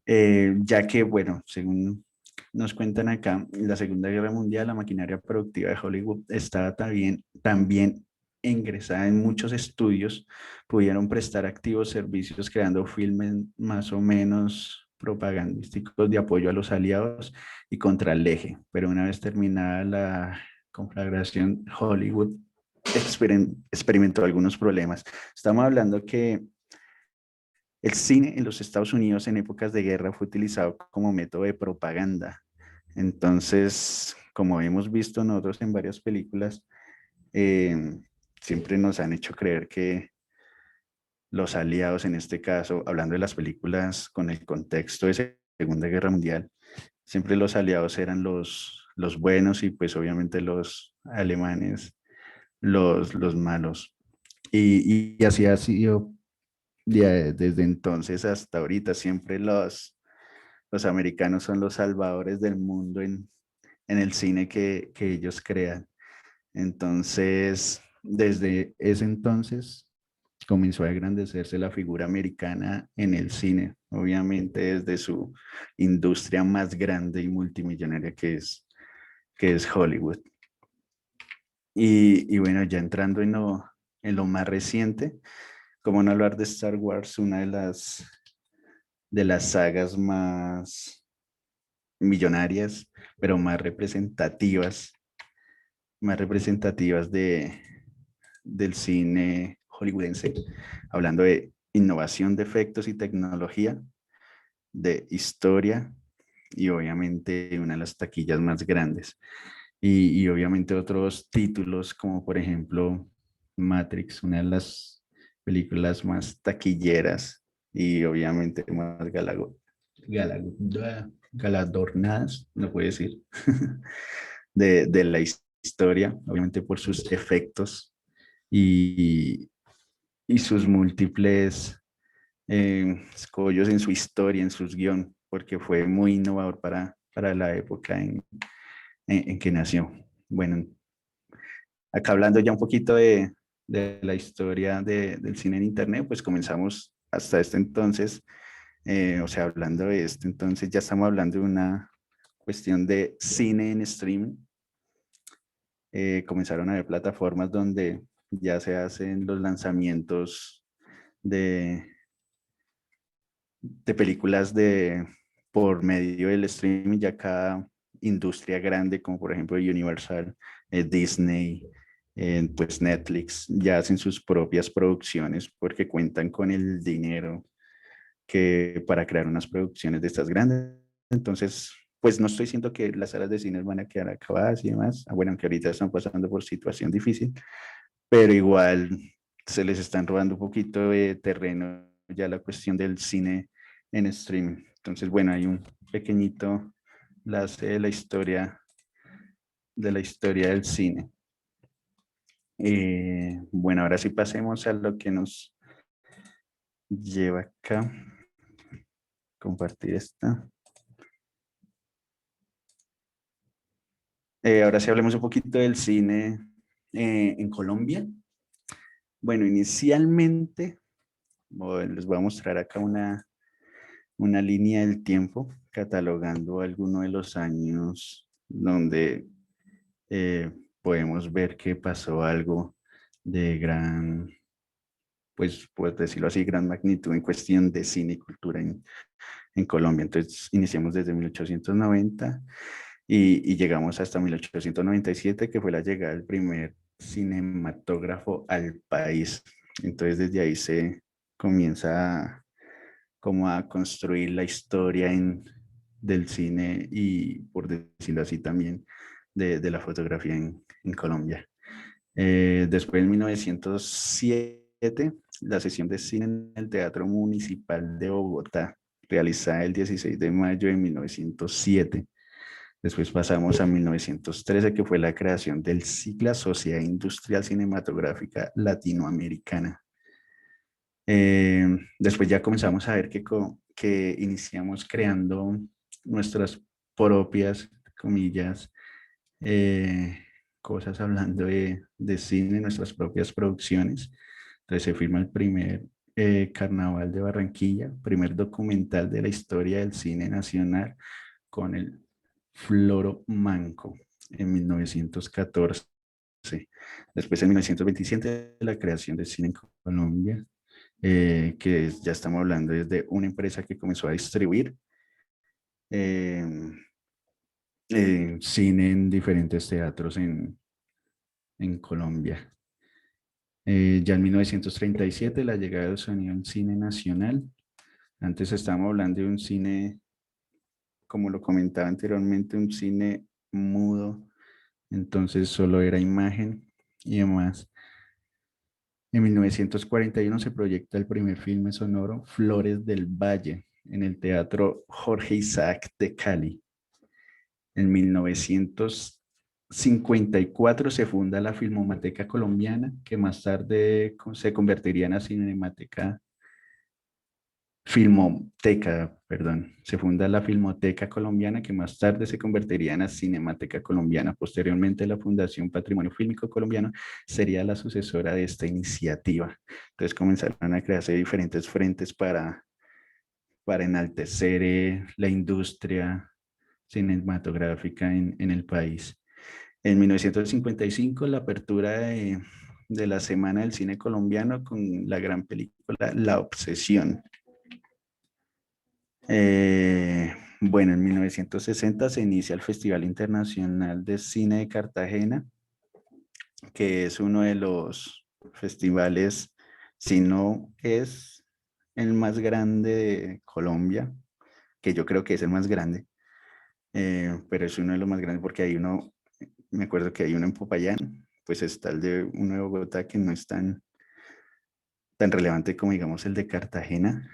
Ya que, bueno, según nos cuentan acá, en la Segunda Guerra Mundial, la maquinaria productiva de Hollywood estaba también ingresada en muchos estudios, pudieron prestar activos servicios creando filmes más o menos propagandísticos de apoyo a los aliados y contra el eje. Pero una vez terminada la conflagración, Hollywood experimentó algunos problemas. Estamos hablando que el cine en los Estados Unidos en épocas de guerra fue utilizado como método de propaganda. Entonces, como hemos visto nosotros en varias películas, siempre nos han hecho creer que los aliados, en este caso, hablando de las películas con el contexto de Segunda Guerra Mundial, siempre los aliados eran los buenos y pues obviamente los alemanes los malos. Y así ha sido desde entonces hasta ahorita. Siempre los americanos son los salvadores del mundo en el cine que ellos crean. Entonces, desde ese entonces comenzó a engrandecerse la figura americana en el cine, obviamente desde su industria más grande y multimillonaria que es Hollywood. Y bueno, ya entrando en lo más reciente, como no hablar de Star Wars, una de las sagas más millonarias, pero más representativas del cine hollywoodense, hablando de innovación de efectos y tecnología, de historia y obviamente una de las taquillas más grandes. Y obviamente otros títulos como por ejemplo Matrix, una de las películas más taquilleras y obviamente más galardonada, no puedo decir, de la historia, obviamente por sus efectos y, y sus múltiples escollos en su historia, en sus guión, porque fue muy innovador para la época en que nació. Bueno, acá hablando ya un poquito de la historia del cine en Internet, pues comenzamos hasta este entonces, o sea, hablando de esto, entonces ya estamos hablando de una cuestión de cine en streaming. Comenzaron a haber plataformas donde ya se hacen los lanzamientos de películas por medio del streaming. Ya cada industria grande, como por ejemplo Universal, Disney, pues Netflix, ya hacen sus propias producciones porque cuentan con el dinero para crear unas producciones de estas grandes. Entonces, pues no estoy diciendo que las salas de cine van a quedar acabadas y demás. Bueno, aunque ahorita están pasando por situación difícil, pero igual se les están robando un poquito de terreno ya la cuestión del cine en streaming. Entonces, bueno, hay un pequeñito enlace de la historia del cine. Bueno, ahora sí pasemos a lo que nos lleva acá. Compartir esta. Ahora sí hablemos un poquito del cine en Colombia. Bueno, inicialmente les voy a mostrar acá una línea del tiempo catalogando algunos de los años donde podemos ver que pasó algo de gran, pues por decirlo así, gran magnitud en cuestión de cine y cultura en Colombia. Entonces iniciamos desde 1890 y llegamos hasta 1897, que fue la llegada del primer cinematógrafo al país. Entonces desde ahí se comienza como a construir la historia del cine y, por decirlo así, también de la fotografía en Colombia. Después, en 1907, la sesión de cine en el Teatro Municipal de Bogotá, realizada el 16 de mayo de 1907. Después pasamos a 1913, que fue la creación del SICLA, Sociedad Industrial Cinematográfica Latinoamericana. Después ya comenzamos a ver que iniciamos creando nuestras propias, comillas, cosas hablando de cine, nuestras propias producciones. Entonces se firma el primer Carnaval de Barranquilla, primer documental de la historia del cine nacional con el Floro Manco en 1914. Después en 1927 la creación del cine en Colombia, que ya estamos hablando desde una empresa que comenzó a distribuir cine en diferentes teatros en Colombia. Ya en 1937 la llegada del sonido en cine nacional. Antes estábamos hablando de un cine, como lo comentaba anteriormente, un cine mudo, entonces solo era imagen y demás. En 1941 se proyecta el primer filme sonoro, Flores del Valle, en el Teatro Jorge Isaac de Cali. En 1954 se funda la Filmoteca Colombiana, que más tarde se convertiría en la Cinemateca Filmoteca, perdón. Se funda la Filmoteca Colombiana, que más tarde se convertiría en la Cinemateca Colombiana. Posteriormente, la Fundación Patrimonio Fílmico Colombiano sería la sucesora de esta iniciativa. Entonces comenzaron a crearse diferentes frentes para enaltecer la industria cinematográfica en el país. En 1955, la apertura de la Semana del Cine Colombiano con la gran película La Obsesión. Bueno, en 1960 se inicia el Festival Internacional de Cine de Cartagena, que es uno de los festivales, si no es el más grande de Colombia, que yo creo que es el más grande, pero es uno de los más grandes porque hay uno, me acuerdo que hay uno en Popayán, pues está el de uno de Bogotá que no es tan relevante como digamos el de Cartagena,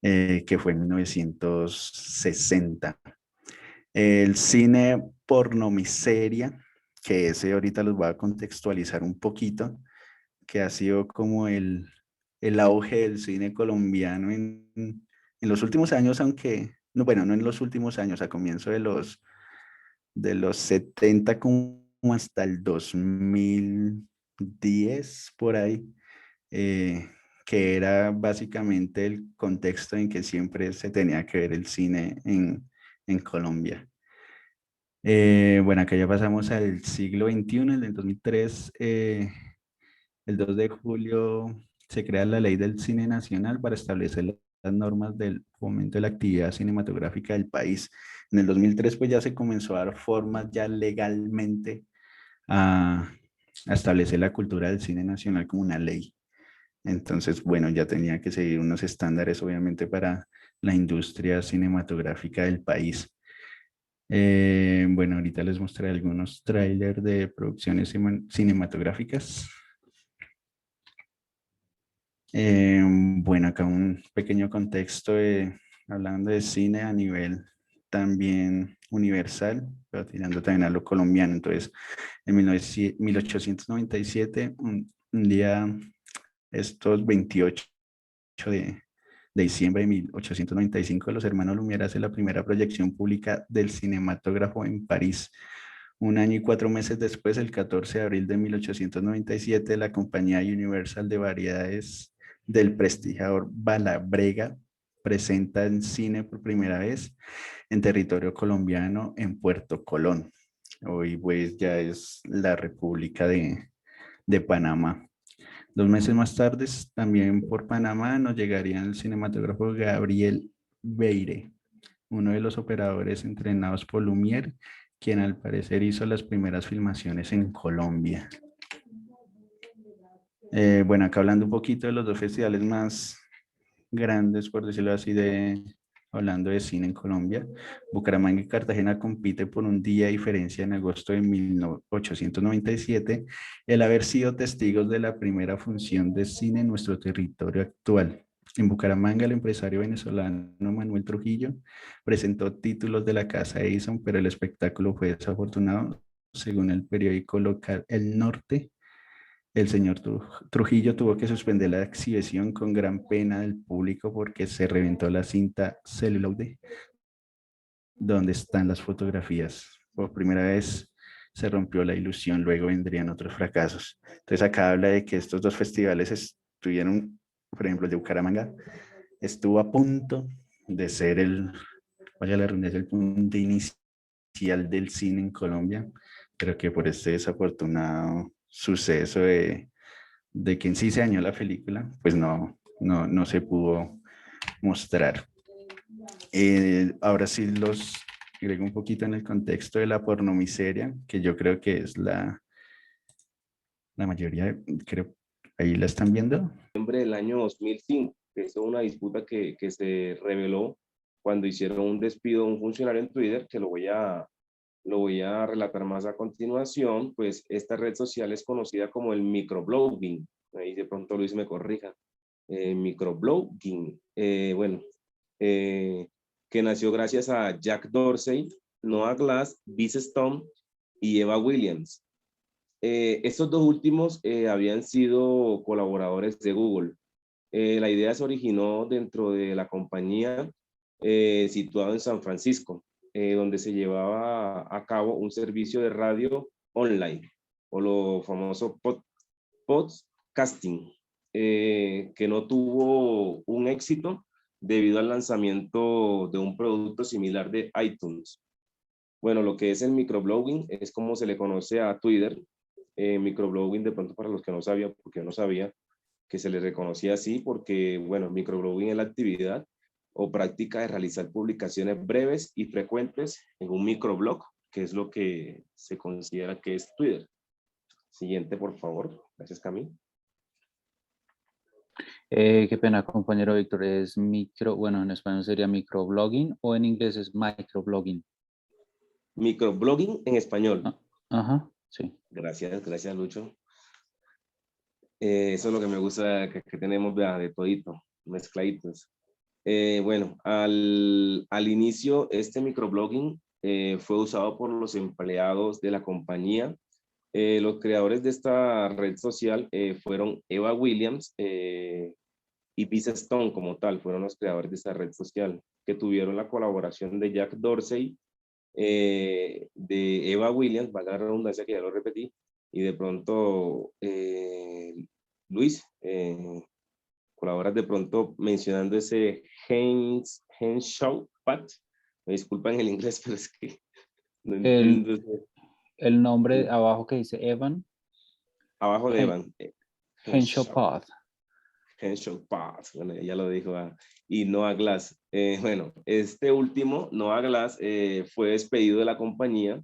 que fue en 1960. El cine pornomiseria, que ese ahorita los voy a contextualizar un poquito, que ha sido como el auge del cine colombiano en los últimos años, aunque, no, bueno, no en los últimos años, a comienzo de los 70 como hasta el 2010, por ahí, que era básicamente el contexto en que siempre se tenía que ver el cine en Colombia. Bueno, acá ya pasamos al siglo XXI, en el 2003, el 2 de julio se crea la Ley del Cine Nacional para establecer las normas del fomento de la actividad cinematográfica del país. En el 2003 pues ya se comenzó a dar formas ya legalmente a establecer la cultura del cine nacional como una ley. Entonces, bueno, ya tenía que seguir unos estándares obviamente para la industria cinematográfica del país. Bueno, ahorita les mostré algunos trailers de producciones cinematográficas. Bueno, acá un pequeño contexto hablando de cine a nivel también universal, pero tirando también a lo colombiano. Entonces, en 1897, un día, estos 28 de diciembre de 1895, los hermanos Lumière hacen la primera proyección pública del cinematógrafo en París. Un año y 4 meses después, el 14 de abril de 1897, la compañía Universal de variedades del prestigiador Balabrega presenta en cine por primera vez en territorio colombiano en Puerto Colón. Hoy pues ya es la República de Panamá. 2 meses más tarde, también por Panamá, nos llegaría el cinematógrafo Gabriel Beire, uno de los operadores entrenados por Lumière, quien al parecer hizo las primeras filmaciones en Colombia. Bueno, acá hablando un poquito de los dos festivales más grandes, por decirlo así, de hablando de cine en Colombia. Bucaramanga y Cartagena compiten por un día de diferencia en agosto de 1897, el haber sido testigos de la primera función de cine en nuestro territorio actual. En Bucaramanga, el empresario venezolano Manuel Trujillo presentó títulos de la Casa Edison, pero el espectáculo fue desafortunado. Según el periódico local El Norte, el señor Trujillo tuvo que suspender la exhibición con gran pena del público porque se reventó la cinta celuloide donde están las fotografías. Por primera vez se rompió la ilusión, luego vendrían otros fracasos. Entonces acá habla de que estos dos festivales estuvieron, por ejemplo, el de Bucaramanga, estuvo a punto de ser vaya la redundancia, el punto inicial del cine en Colombia, pero que por este desafortunado suceso de que en sí se dañó la película, pues no se pudo mostrar. Ahora sí los agrego un poquito en el contexto de la pornomiseria, que yo creo que es la mayoría, creo, ahí la están viendo. Del año 2005, que es una disputa que se reveló cuando hicieron un despido de un funcionario en Twitter, que lo voy a relatar más a continuación. Pues esta red social es conocida como el microblogging. Ahí de pronto Luis me corrija. Microblogging. Que nació gracias a Jack Dorsey, Noah Glass, Biz Stone y Eva Williams. Estos dos últimos habían sido colaboradores de Google. La idea se originó dentro de la compañía situada en San Francisco, donde se llevaba a cabo un servicio de radio online, o lo famoso podcasting, que no tuvo un éxito debido al lanzamiento de un producto similar de iTunes. Bueno, lo que es el microblogging es como se le conoce a Twitter. Microblogging, de pronto para los que no sabían, porque yo no sabía que se le reconocía así, porque, bueno, microblogging es la actividad o práctica de realizar publicaciones breves y frecuentes en un microblog, que es lo que se considera que es Twitter. Siguiente, por favor. Gracias, Camille. Qué pena, compañero Víctor, es bueno, en español sería microblogging o en inglés es microblogging. Microblogging en español. Ajá, sí. Gracias, Lucho. Eso es lo que me gusta que tenemos de todito, mezcladitos. Bueno, al inicio este microblogging fue usado por los empleados de la compañía. Los creadores de esta red social fueron Eva Williams y Biz Stone como tal, fueron los creadores de esta red social, que tuvieron la colaboración de Jack Dorsey, de Eva Williams, valga la redundancia que ya lo repetí, y de pronto Luis, colaboras de pronto mencionando ese Henshaw Pat. Me disculpan el inglés, pero es que no entiendo. El nombre abajo que dice Evan. Abajo de Evan. Henshaw Path. Henshaw Path, bueno, ya lo dijo. Y Noah Glass. Bueno, este último, Noah Glass, fue despedido de la compañía,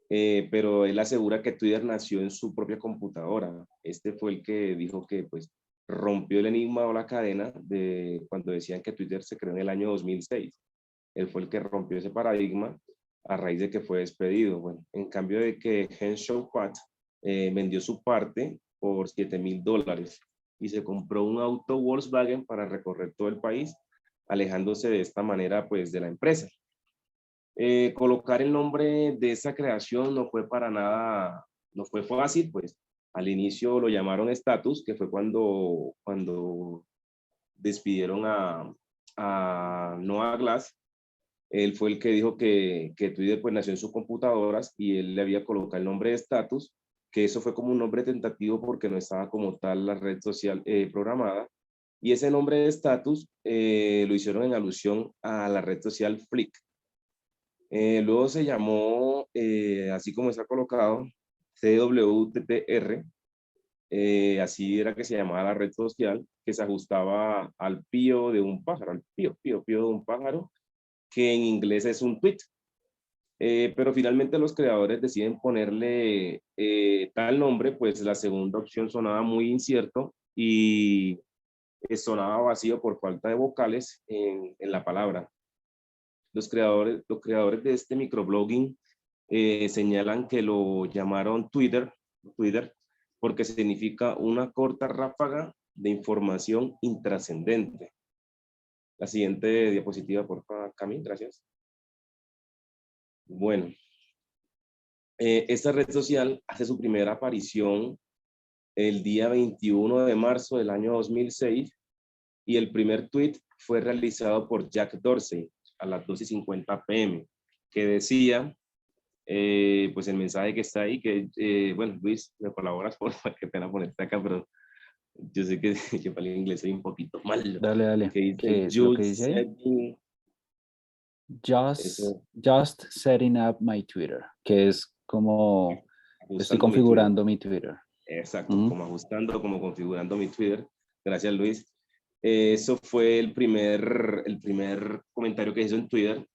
pero él asegura que Twitter nació en su propia computadora. Este fue el que dijo que pues rompió el enigma o la cadena de cuando decían que Twitter se creó en el año 2006. Él fue el que rompió ese paradigma a raíz de que fue despedido. Bueno, en cambio de que Henshaw Pat vendió su parte por $7,000 y se compró un auto Volkswagen para recorrer todo el país, alejándose de esta manera pues de la empresa. Colocar el nombre de esa creación no fue para nada, no fue fácil, pues al inicio lo llamaron Status, que fue cuando despidieron a Noah Glass. Él fue el que dijo que Twitter pues nació en sus computadoras y él le había colocado el nombre de Status, que eso fue como un nombre tentativo porque no estaba como tal la red social programada. Y ese nombre de Status lo hicieron en alusión a la red social Flick. Luego se llamó, así como está colocado, CWTTR, así era que se llamaba la red social, que se ajustaba al pío de un pájaro, al pío de un pájaro, que en inglés es un tweet. Pero finalmente los creadores deciden ponerle tal nombre, pues la segunda opción sonaba muy incierto y sonaba vacío por falta de vocales en la palabra. Los creadores de este microblogging señalan que lo llamaron Twitter porque significa una corta ráfaga de información intrascendente. La siguiente diapositiva, por favor, Cami, gracias. Bueno, esta red social hace su primera aparición el día 21 de marzo del año 2006 y el primer tweet fue realizado por Jack Dorsey a las 12:50 p.m. que decía, pues el mensaje que está ahí, que, bueno, Luis, me colaboras, por favor, qué pena ponerte acá, pero yo sé que, que para el inglés soy un poquito malo. Dale, dale. Que dice, ¿Qué es lo que dice ahí? Just setting up my Twitter, que es como estoy configurando mi Twitter. Exacto, como ajustando, como configurando mi Twitter. Gracias, Luis. Eso fue el primer comentario que hizo en Twitter.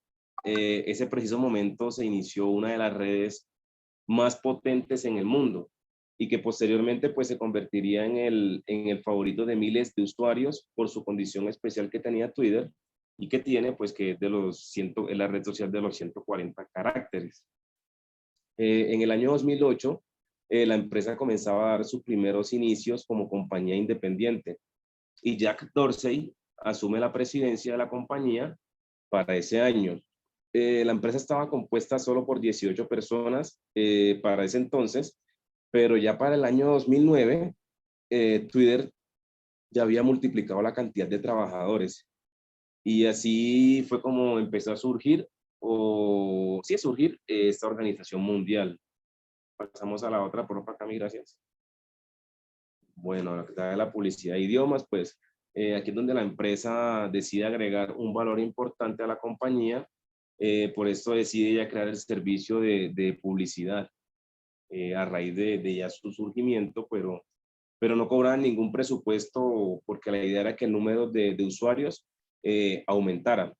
Ese preciso momento se inició una de las redes más potentes en el mundo y que posteriormente pues se convertiría en el favorito de miles de usuarios por su condición especial que tenía Twitter y que tiene pues que es es la red social de los 140 caracteres. En el año 2008 la empresa comenzaba a dar sus primeros inicios como compañía independiente y Jack Dorsey asume la presidencia de la compañía para ese año. La empresa estaba compuesta solo por 18 personas para ese entonces, pero ya para el año 2009, Twitter ya había multiplicado la cantidad de trabajadores. Y así fue como empezó a surgir, esta organización mundial. Pasamos a la otra, por favor, Cami, gracias. Bueno, la que da la publicidad de idiomas, pues aquí es donde la empresa decide agregar un valor importante a la compañía. Por esto decide ya crear el servicio de publicidad a raíz de ya su surgimiento, pero no cobraban ningún presupuesto porque la idea era que el número de usuarios aumentara.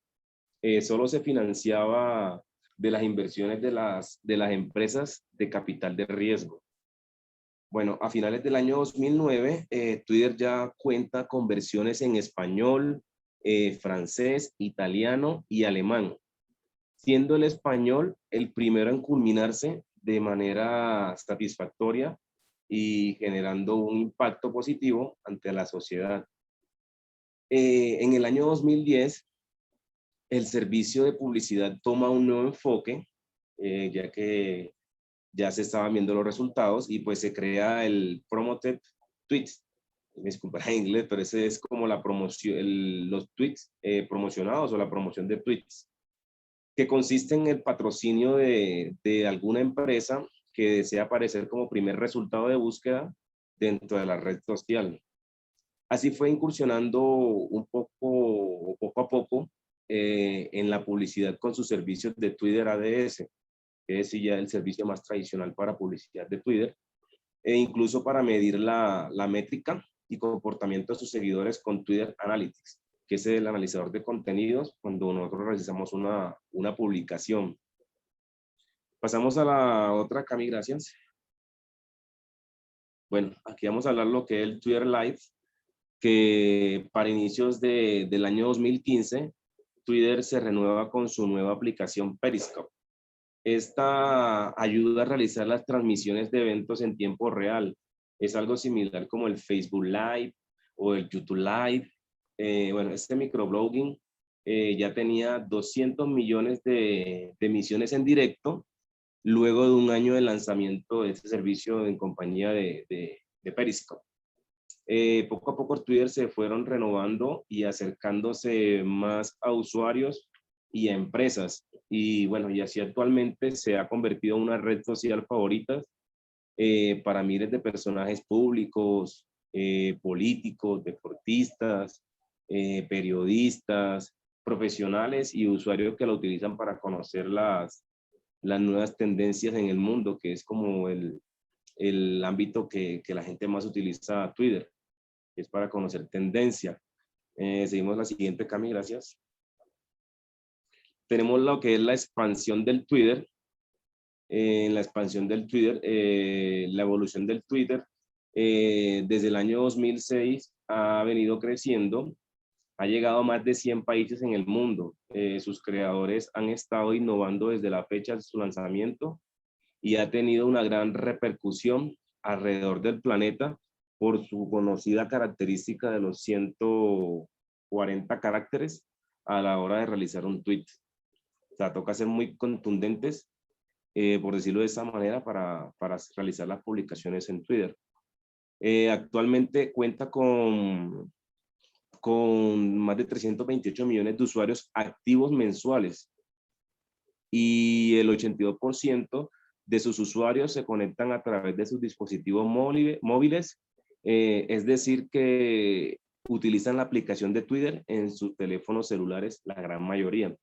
Solo se financiaba de las inversiones de las empresas de capital de riesgo. Bueno, a finales del año 2009, Twitter ya cuenta con versiones en español, francés, italiano y alemán, siendo el español el primero en culminarse de manera satisfactoria y generando un impacto positivo ante la sociedad. En el año 2010, el servicio de publicidad toma un nuevo enfoque, ya que ya se estaban viendo los resultados y pues se crea el Promoted Tweets. Me disculpa en inglés, pero ese es como la promoción, los tweets promocionados o la promoción de tweets, que consiste en el patrocinio de alguna empresa que desea aparecer como primer resultado de búsqueda dentro de la red social. Así fue incursionando poco a poco en la publicidad con sus servicios de Twitter ADS, que es ya el servicio más tradicional para publicidad de Twitter, e incluso para medir la métrica y comportamiento de sus seguidores con Twitter Analytics, que es el analizador de contenidos cuando nosotros realizamos una publicación. Pasamos a la otra, Cami, gracias. Bueno, aquí vamos a hablar lo que es el Twitter Live, que para inicios del año 2015, Twitter se renueva con su nueva aplicación Periscope. Esta ayuda a realizar las transmisiones de eventos en tiempo real. Es algo similar como el Facebook Live o el YouTube Live. Bueno, este microblogging ya tenía 200 millones de emisiones en directo luego de un año de lanzamiento de este servicio en compañía de Periscope. Poco a poco Twitter se fueron renovando y acercándose más a usuarios y a empresas. Y bueno, y así actualmente se ha convertido en una red social favorita para miles de personajes públicos, políticos, deportistas, periodistas, profesionales y usuarios que la utilizan para conocer las nuevas tendencias en el mundo, que es como el ámbito que la gente más utiliza Twitter, que es para conocer tendencia. Seguimos la siguiente, Cami, gracias. Tenemos lo que es la expansión del Twitter. En la expansión del Twitter, la evolución del Twitter, desde el año 2006 ha venido creciendo Ha llegado a más de 100 países en el mundo. Sus creadores han estado innovando desde la fecha de su lanzamiento y ha tenido una gran repercusión alrededor del planeta por su conocida característica de los 140 caracteres a la hora de realizar un tweet. O sea, toca ser muy contundentes, por decirlo de esa manera, para realizar las publicaciones en Twitter. Actualmente cuenta con más de 328 millones de usuarios activos mensuales y el 82% de sus usuarios se conectan a través de sus dispositivos móviles, es decir, que utilizan la aplicación de Twitter en sus teléfonos celulares, la gran mayoría.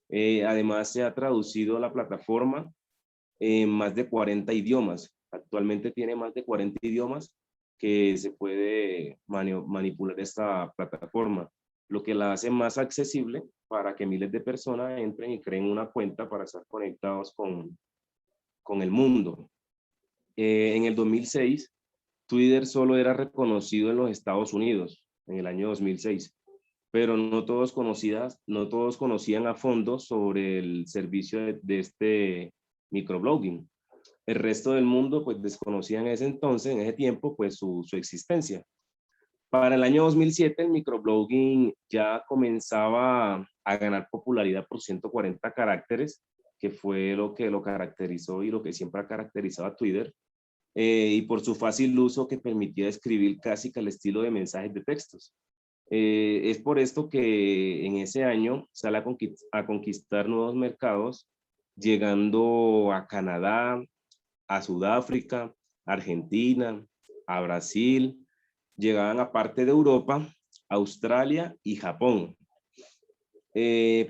Además, se ha traducido la plataforma en más de 40 idiomas. Actualmente tiene más de 40 idiomas que se puede manipular esta plataforma, lo que la hace más accesible para que miles de personas entren y creen una cuenta para estar conectados con el mundo. En el 2006, Twitter solo era reconocido en los Estados Unidos, en el año 2006, pero no todos conocían a fondo sobre el servicio de este microblogging. El resto del mundo pues desconocía en ese tiempo, pues su existencia. Para el año 2007 el microblogging ya comenzaba a ganar popularidad por 140 caracteres, que fue lo que lo caracterizó y lo que siempre ha caracterizado a Twitter, y por su fácil uso que permitía escribir casi que al estilo de mensajes de textos. Es por esto que en ese año sale a conquistar nuevos mercados, llegando a Canadá, a Sudáfrica, Argentina, a Brasil, llegaban a parte de Europa, Australia y Japón.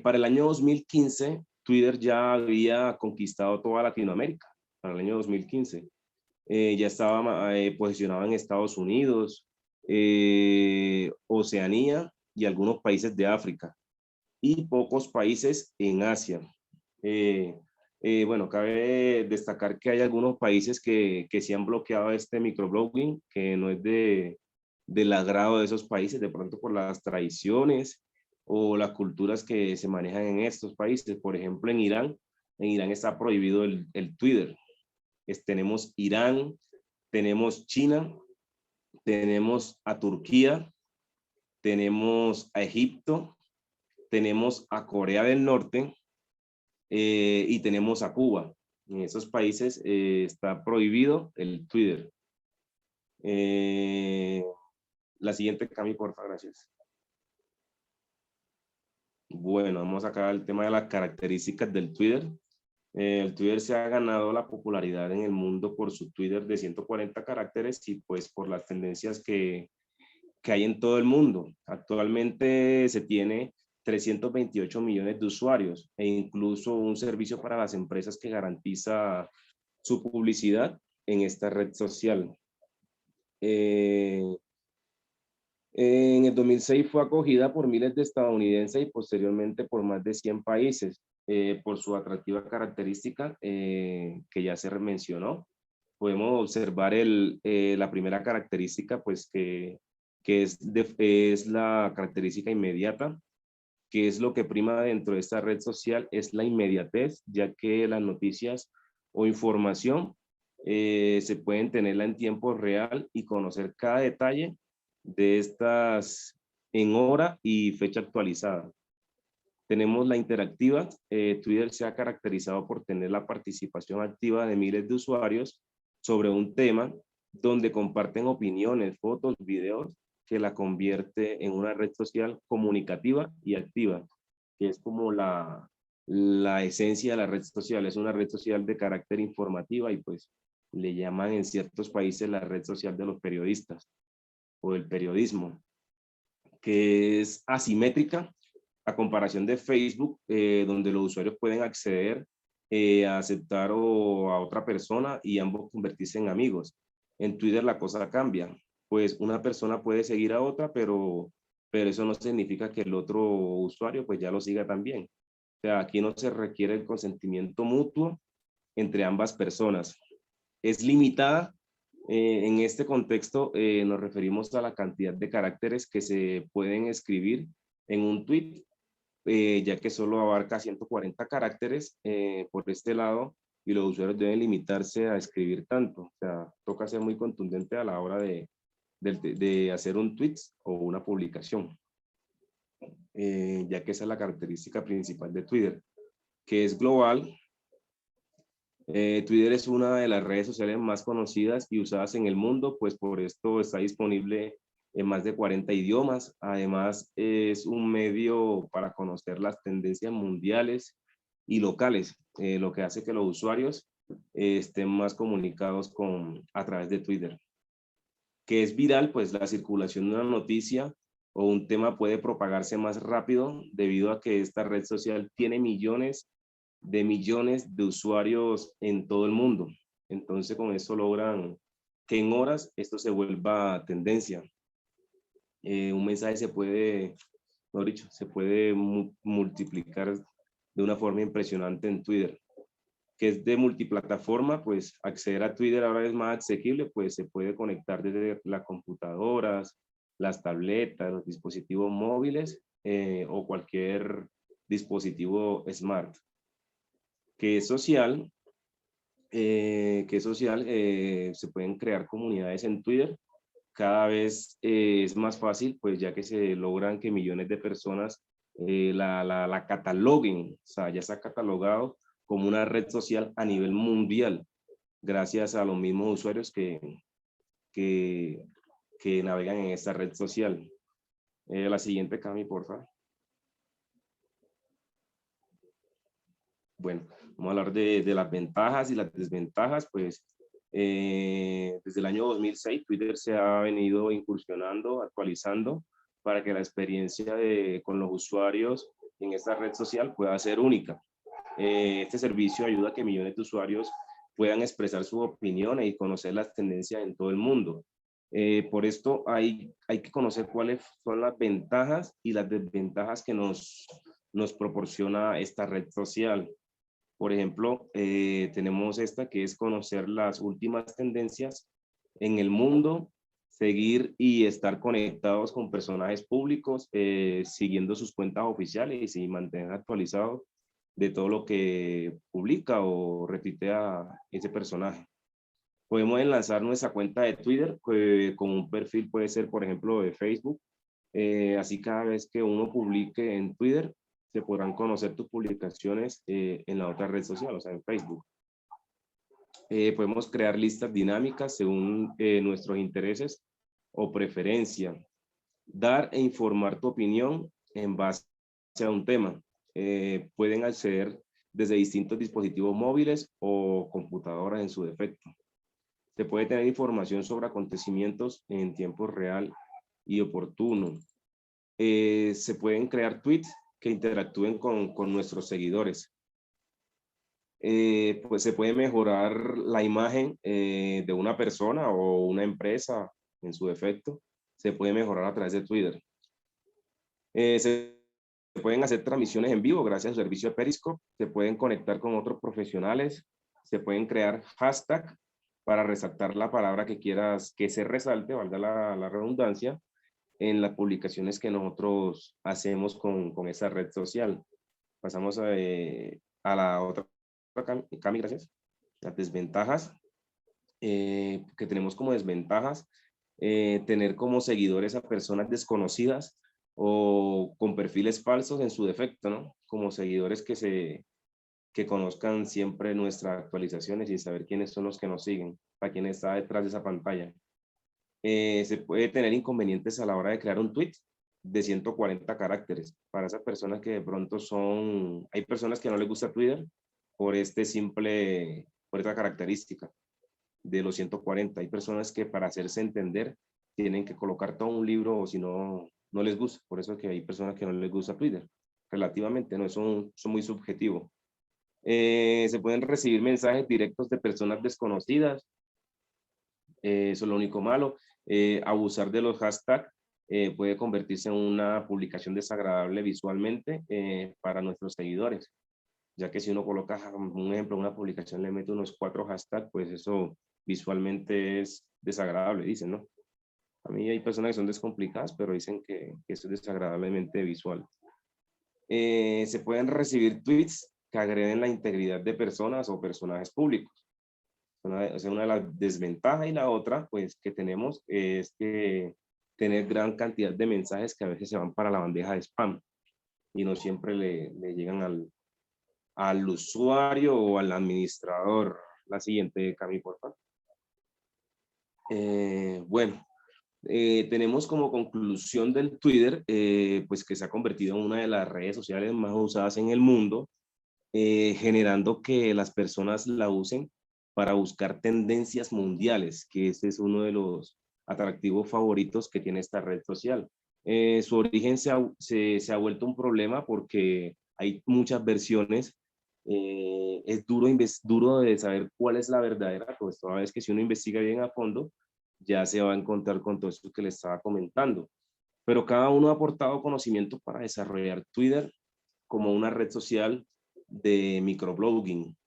Para el año 2015, Twitter ya había conquistado toda Latinoamérica, para el año 2015. Ya estaba posicionado en Estados Unidos, Oceanía y algunos países de África, y pocos países en Asia. Bueno, cabe destacar que hay algunos países que sí han bloqueado este microblogging, que no es del agrado de esos países, de pronto por las tradiciones o las culturas que se manejan en estos países. Por ejemplo, en Irán está prohibido el Twitter. Tenemos Irán, tenemos China, tenemos a Turquía, tenemos a Egipto, tenemos a Corea del Norte, y tenemos a Cuba. En esos países está prohibido el Twitter. La siguiente, Cami, por favor, gracias. Bueno, vamos acá al tema de las características del Twitter. El Twitter se ha ganado la popularidad en el mundo por su Twitter de 140 caracteres y pues por las tendencias que hay en todo el mundo. Actualmente se tiene 328 millones de usuarios e incluso un servicio para las empresas que garantiza su publicidad en esta red social. En el 2006 fue acogida por miles de estadounidenses y posteriormente por más de 100 países por su atractiva característica que ya se mencionó. Podemos observar la primera característica, pues que es la característica inmediata, que es lo que prima dentro de esta red social, es la inmediatez, ya que las noticias o información se pueden tenerla en tiempo real y conocer cada detalle de estas en hora y fecha actualizada. Tenemos la interactiva. Twitter se ha caracterizado por tener la participación activa de miles de usuarios sobre un tema donde comparten opiniones, fotos, videos, que la convierte en una red social comunicativa y activa, que es como la esencia de la red social. Es una red social de carácter informativa y pues le llaman en ciertos países la red social de los periodistas o del periodismo, que es asimétrica a comparación de Facebook, donde los usuarios pueden acceder a aceptar a otra persona y ambos convertirse en amigos. En Twitter la cosa cambia, pues una persona puede seguir a otra, pero eso no significa que el otro usuario pues ya lo siga también. O sea, aquí no se requiere el consentimiento mutuo entre ambas personas. Es limitada. En este contexto nos referimos a la cantidad de caracteres que se pueden escribir en un tweet, ya que solo abarca 140 caracteres por este lado, y los usuarios deben limitarse a escribir tanto. O sea, toca ser muy contundente a la hora de hacer un tweet o una publicación, ya que esa es la característica principal de Twitter, que es global. Twitter es una de las redes sociales más conocidas y usadas en el mundo, pues por esto está disponible en más de 40 idiomas. Además, es un medio para conocer las tendencias mundiales y locales, lo que hace que los usuarios estén más comunicados a través de Twitter. Que es viral, pues la circulación de una noticia o un tema puede propagarse más rápido debido a que esta red social tiene millones de usuarios en todo el mundo. Entonces, con eso logran que en horas esto se vuelva tendencia. Un mensaje se puede, mejor dicho, se puede multiplicar de una forma impresionante en Twitter, que es de multiplataforma. Pues acceder a Twitter ahora es más asequible, pues se puede conectar desde las computadoras, las tabletas, los dispositivos móviles o cualquier dispositivo smart. Que es social, se pueden crear comunidades en Twitter. Cada vez es más fácil, pues ya que se logran que millones de personas la cataloguen. O sea, ya se ha catalogado como una red social a nivel mundial, gracias a los mismos usuarios que navegan en esta red social. La siguiente, Cami, por favor. Bueno, vamos a hablar de las ventajas y las desventajas. Pues desde el año 2006 Twitter se ha venido incursionando, actualizando para que la experiencia con los usuarios en esta red social pueda ser única. Este servicio ayuda a que millones de usuarios puedan expresar su opinión y conocer las tendencias en todo el mundo. Por esto hay que conocer cuáles son las ventajas y las desventajas que nos proporciona esta red social. Por ejemplo, tenemos esta que es conocer las últimas tendencias en el mundo, seguir y estar conectados con personajes públicos, siguiendo sus cuentas oficiales y mantener actualizados de todo lo que publica o retuitea ese personaje. Podemos enlazar nuestra cuenta de Twitter con un perfil, puede ser por ejemplo de Facebook. Así cada vez que uno publique en Twitter, se podrán conocer tus publicaciones en la otra red social, o sea, en Facebook. Podemos crear listas dinámicas según nuestros intereses o preferencia. Dar e informar tu opinión en base a un tema. Pueden acceder desde distintos dispositivos móviles o computadoras en su defecto. Se puede tener información sobre acontecimientos en tiempo real y oportuno. Se pueden crear tweets que interactúen con nuestros seguidores. Pues se puede mejorar la imagen de una persona o una empresa en su defecto. Se puede mejorar a través de Twitter. Se pueden hacer transmisiones en vivo gracias al servicio de Periscope. Se pueden conectar con otros profesionales. Se pueden crear hashtags para resaltar la palabra que quieras que se resalte, valga la redundancia, en las publicaciones que nosotros hacemos con esa red social. Pasamos a la otra, Cami, gracias. Las desventajas que tenemos como desventajas, tener como seguidores a personas desconocidas o con perfiles falsos en su defecto, ¿no? Como seguidores que conozcan siempre nuestras actualizaciones y saber quiénes son los que nos siguen, para quién está detrás de esa pantalla. Se puede tener inconvenientes a la hora de crear un tweet de 140 caracteres. Para esas personas que de pronto hay personas que no les gusta Twitter por esta característica de los 140. Hay personas que para hacerse entender tienen que colocar todo un libro o si no, no les gusta. Por eso es que hay personas que no les gusta Twitter. Relativamente, no, son muy subjetivos. Se pueden recibir mensajes directos de personas desconocidas. Eso es lo único malo. Abusar de los hashtags puede convertirse en una publicación desagradable visualmente para nuestros seguidores, ya que si uno coloca, un ejemplo, una publicación le mete unos 4 hashtags, pues eso visualmente es desagradable, dicen, ¿no? A mí hay personas que son descomplicadas, pero dicen que eso es desagradablemente visual. Se pueden recibir tweets que agreden la integridad de personas o personajes públicos. Una de las desventajas, y la otra pues que tenemos es que tener gran cantidad de mensajes que a veces se van para la bandeja de spam y no siempre le llegan al usuario o al administrador. La siguiente, Cami, por favor. Bueno, tenemos como conclusión del Twitter, pues que se ha convertido en una de las redes sociales más usadas en el mundo, generando que las personas la usen para buscar tendencias mundiales, que este es uno de los atractivos favoritos que tiene esta red social. Su origen se ha vuelto un problema porque hay muchas versiones. Es duro de saber cuál es la verdadera, pues toda vez que si uno investiga bien a fondo, ya se va a encontrar con todo esto que le estaba comentando. Pero cada uno ha aportado conocimiento para desarrollar Twitter como una red social de microblogging.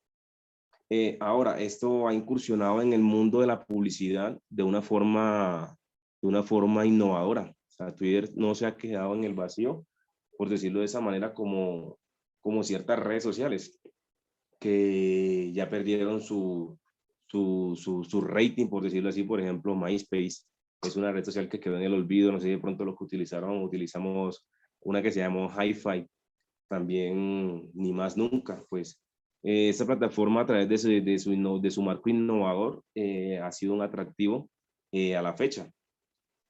Ahora, esto ha incursionado en el mundo de la publicidad de una forma innovadora. O sea, Twitter no se ha quedado en el vacío, por decirlo de esa manera, como ciertas redes sociales que ya perdieron su rating, por decirlo así. Por ejemplo, MySpace es una red social que quedó en el olvido. No sé si de pronto los que utilizamos una que se llamó Hi-Fi, también Ni Más Nunca. Pues esta plataforma, a través de su marco innovador, ha sido un atractivo a la fecha,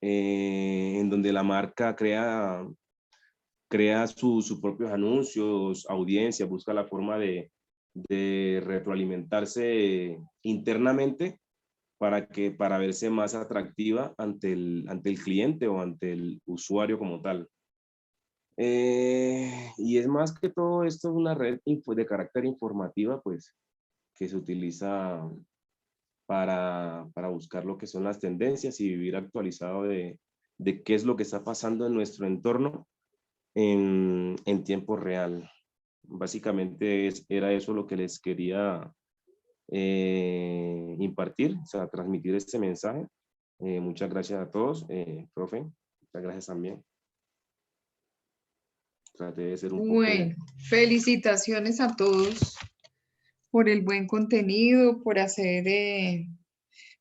en donde la marca crea sus propios anuncios, audiencia, busca la forma de retroalimentarse internamente para verse más atractiva ante el cliente o ante el usuario como tal. Y es más que todo esto es una red de carácter informativa, pues, que se utiliza para buscar lo que son las tendencias y vivir actualizado de qué es lo que está pasando en nuestro entorno en tiempo real. Básicamente era eso lo que les quería impartir, o sea, transmitir este mensaje. Muchas gracias a todos, profe. Muchas gracias también. Traté de ser un poco... Bueno, felicitaciones a todos por el buen contenido, por hacer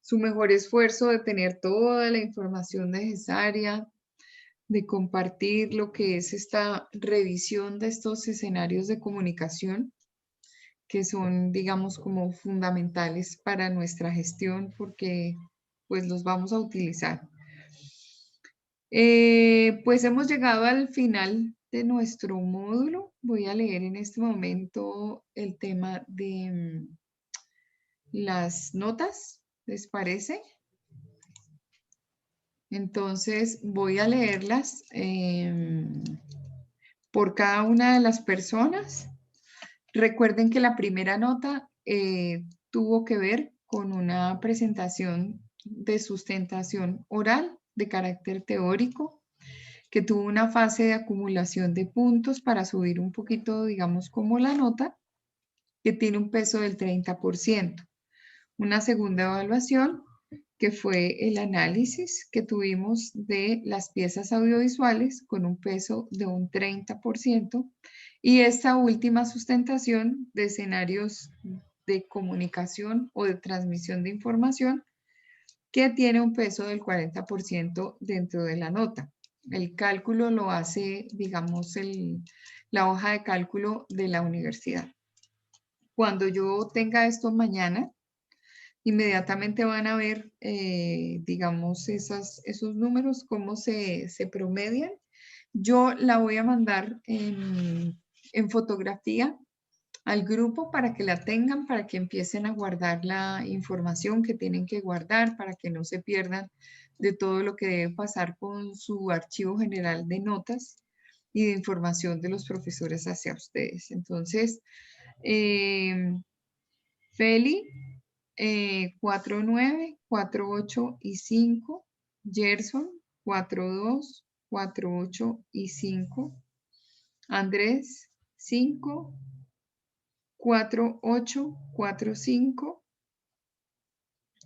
su mejor esfuerzo de tener toda la información necesaria, de compartir lo que es esta revisión de estos escenarios de comunicación que son, digamos, como fundamentales para nuestra gestión porque pues los vamos a utilizar. Pues hemos llegado al final de nuestro módulo. Voy a leer en este momento el tema de las notas, ¿les parece? Entonces voy a leerlas por cada una de las personas. Recuerden que la primera nota tuvo que ver con una presentación de sustentación oral de carácter teórico, que tuvo una fase de acumulación de puntos para subir un poquito, digamos, como la nota, que tiene un peso del 30%. Una segunda evaluación, que fue el análisis que tuvimos de las piezas audiovisuales con un peso de un 30%. Y esta última sustentación de escenarios de comunicación o de transmisión de información, que tiene un peso del 40% dentro de la nota. El cálculo lo hace, digamos, la hoja de cálculo de la universidad. Cuando yo tenga esto mañana, inmediatamente van a ver, digamos, esos números, cómo se promedian. Yo la voy a mandar en fotografía al grupo para que la tengan, para que empiecen a guardar la información que tienen que guardar, para que no se pierdan de todo lo que debe pasar con su archivo general de notas y de información de los profesores hacia ustedes. Entonces, Feli, 4, 9, 4, 8 y 5. Gerson, 4, 2, 4, 8 y 5. Andrés, 5, 4, 8, 4, 5.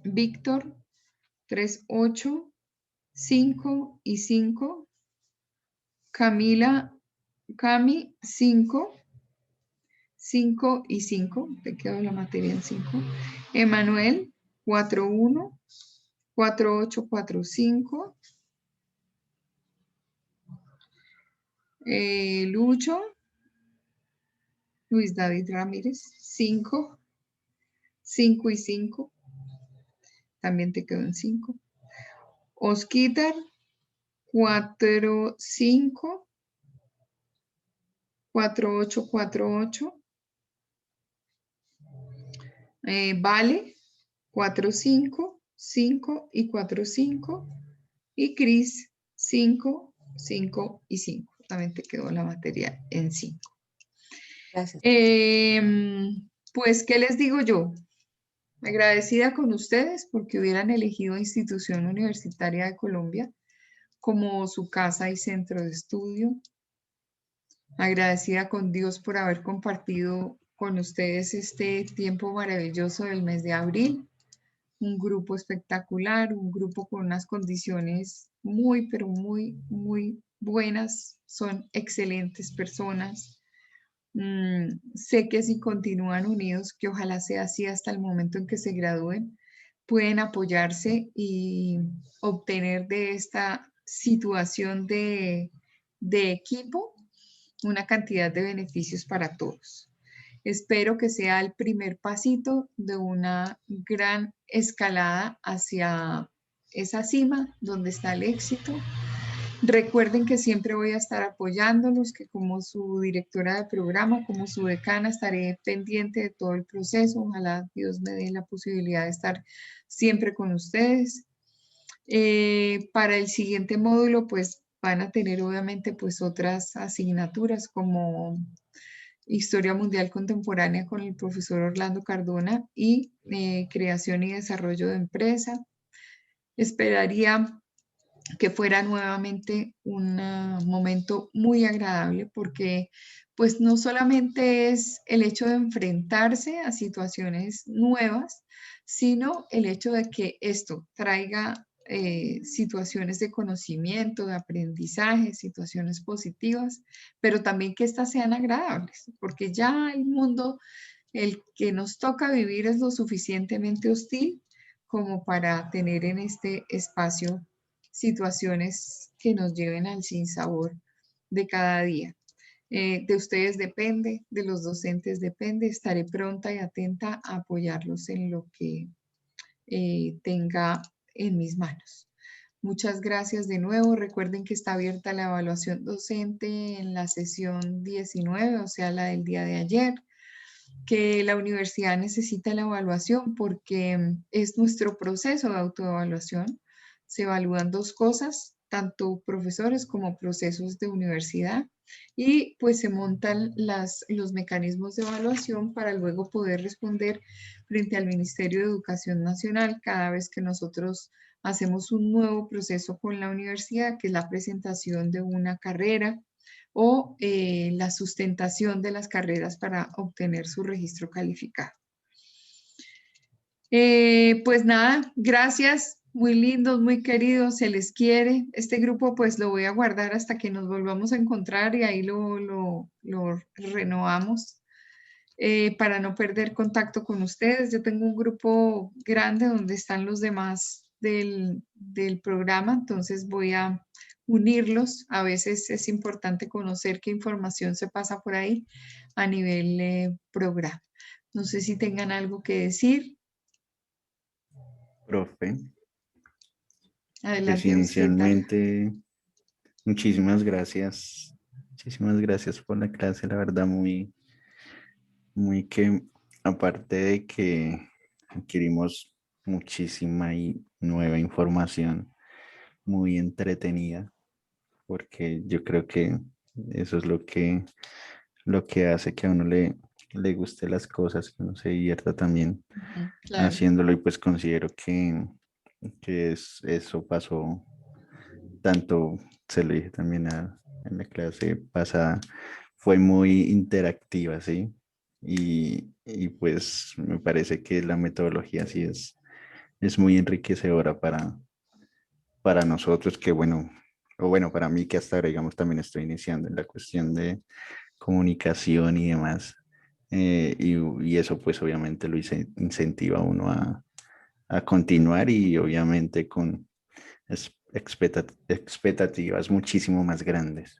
Víctor, 3, 8. 5 y 5. Camila, Cami, 5. 5 y 5. Te quedó la materia en 5. Emanuel, 4, 1. 4, 8, 4, 5. Lucho, Luis David Ramírez, 5. 5 y 5. También te quedó en 5. Osquitar, 4, 5. 4, 8, 4, 8. Vale, 4, 5. 5 y 4, 5. Y Cris, 5, 5 y 5. También te quedó la materia en 5. Gracias. Pues, ¿qué les digo yo? Agradecida con ustedes porque hubieran elegido Institución Universitaria de Colombia como su casa y centro de estudio. Agradecida con Dios por haber compartido con ustedes este tiempo maravilloso del mes de abril. Un grupo espectacular, un grupo con unas condiciones muy, pero muy, muy buenas. Son excelentes personas. Sé que si continúan unidos, que ojalá sea así hasta el momento en que se gradúen, pueden apoyarse y obtener de esta situación de equipo una cantidad de beneficios para todos. Espero que sea el primer pasito de una gran escalada hacia esa cima donde está el éxito. Recuerden que siempre voy a estar apoyándolos, que como su directora de programa, como su decana, estaré pendiente de todo el proceso. Ojalá Dios me dé la posibilidad de estar siempre con ustedes. Para el siguiente módulo, pues van a tener obviamente pues otras asignaturas como Historia Mundial Contemporánea con el profesor Orlando Cardona y Creación y Desarrollo de Empresa. Esperaría que fuera nuevamente un momento muy agradable porque pues no solamente es el hecho de enfrentarse a situaciones nuevas, sino el hecho de que esto traiga situaciones de conocimiento, de aprendizaje, situaciones positivas, pero también que éstas sean agradables, porque ya el mundo, el que nos toca vivir es lo suficientemente hostil como para tener en este espacio situaciones que nos lleven al sinsabor de cada día. De ustedes depende, de los docentes depende. Estaré pronta y atenta a apoyarlos en lo que tenga en mis manos. Muchas gracias de nuevo. Recuerden que está abierta la evaluación docente en la sesión 19, o sea, la del día de ayer, que la universidad necesita la evaluación porque es nuestro proceso de autoevaluación. Se evalúan dos cosas, tanto profesores como procesos de universidad, y pues se montan los mecanismos de evaluación para luego poder responder frente al Ministerio de Educación Nacional cada vez que nosotros hacemos un nuevo proceso con la universidad, que es la presentación de una carrera o la sustentación de las carreras para obtener su registro calificado. Pues nada, gracias, muy lindos, muy queridos, se les quiere. Este grupo pues lo voy a guardar hasta que nos volvamos a encontrar y ahí lo renovamos para no perder contacto con ustedes. Yo tengo un grupo grande donde están los demás del programa, entonces voy a unirlos. A veces es importante conocer qué información se pasa por ahí a nivel programa. No sé si tengan algo que decir. Profe, Adelante, pues Oscar. inicialmente, muchísimas gracias. Muchísimas gracias por la clase, la verdad, muy que, aparte de que adquirimos muchísima y nueva información, muy entretenida, porque yo creo que eso es lo que hace que a uno le guste las cosas, que uno se divierta también Claro. haciéndolo, y pues considero que eso pasó, tanto se lo dije también en la clase pasada, fue muy interactiva, ¿sí? Y pues me parece que la metodología sí es muy enriquecedora para nosotros que, bueno, o bueno, para mí que hasta ahora, digamos, también estoy iniciando en la cuestión de comunicación y demás. Y eso pues obviamente lo incentiva a uno a continuar y obviamente con expectativas muchísimo más grandes.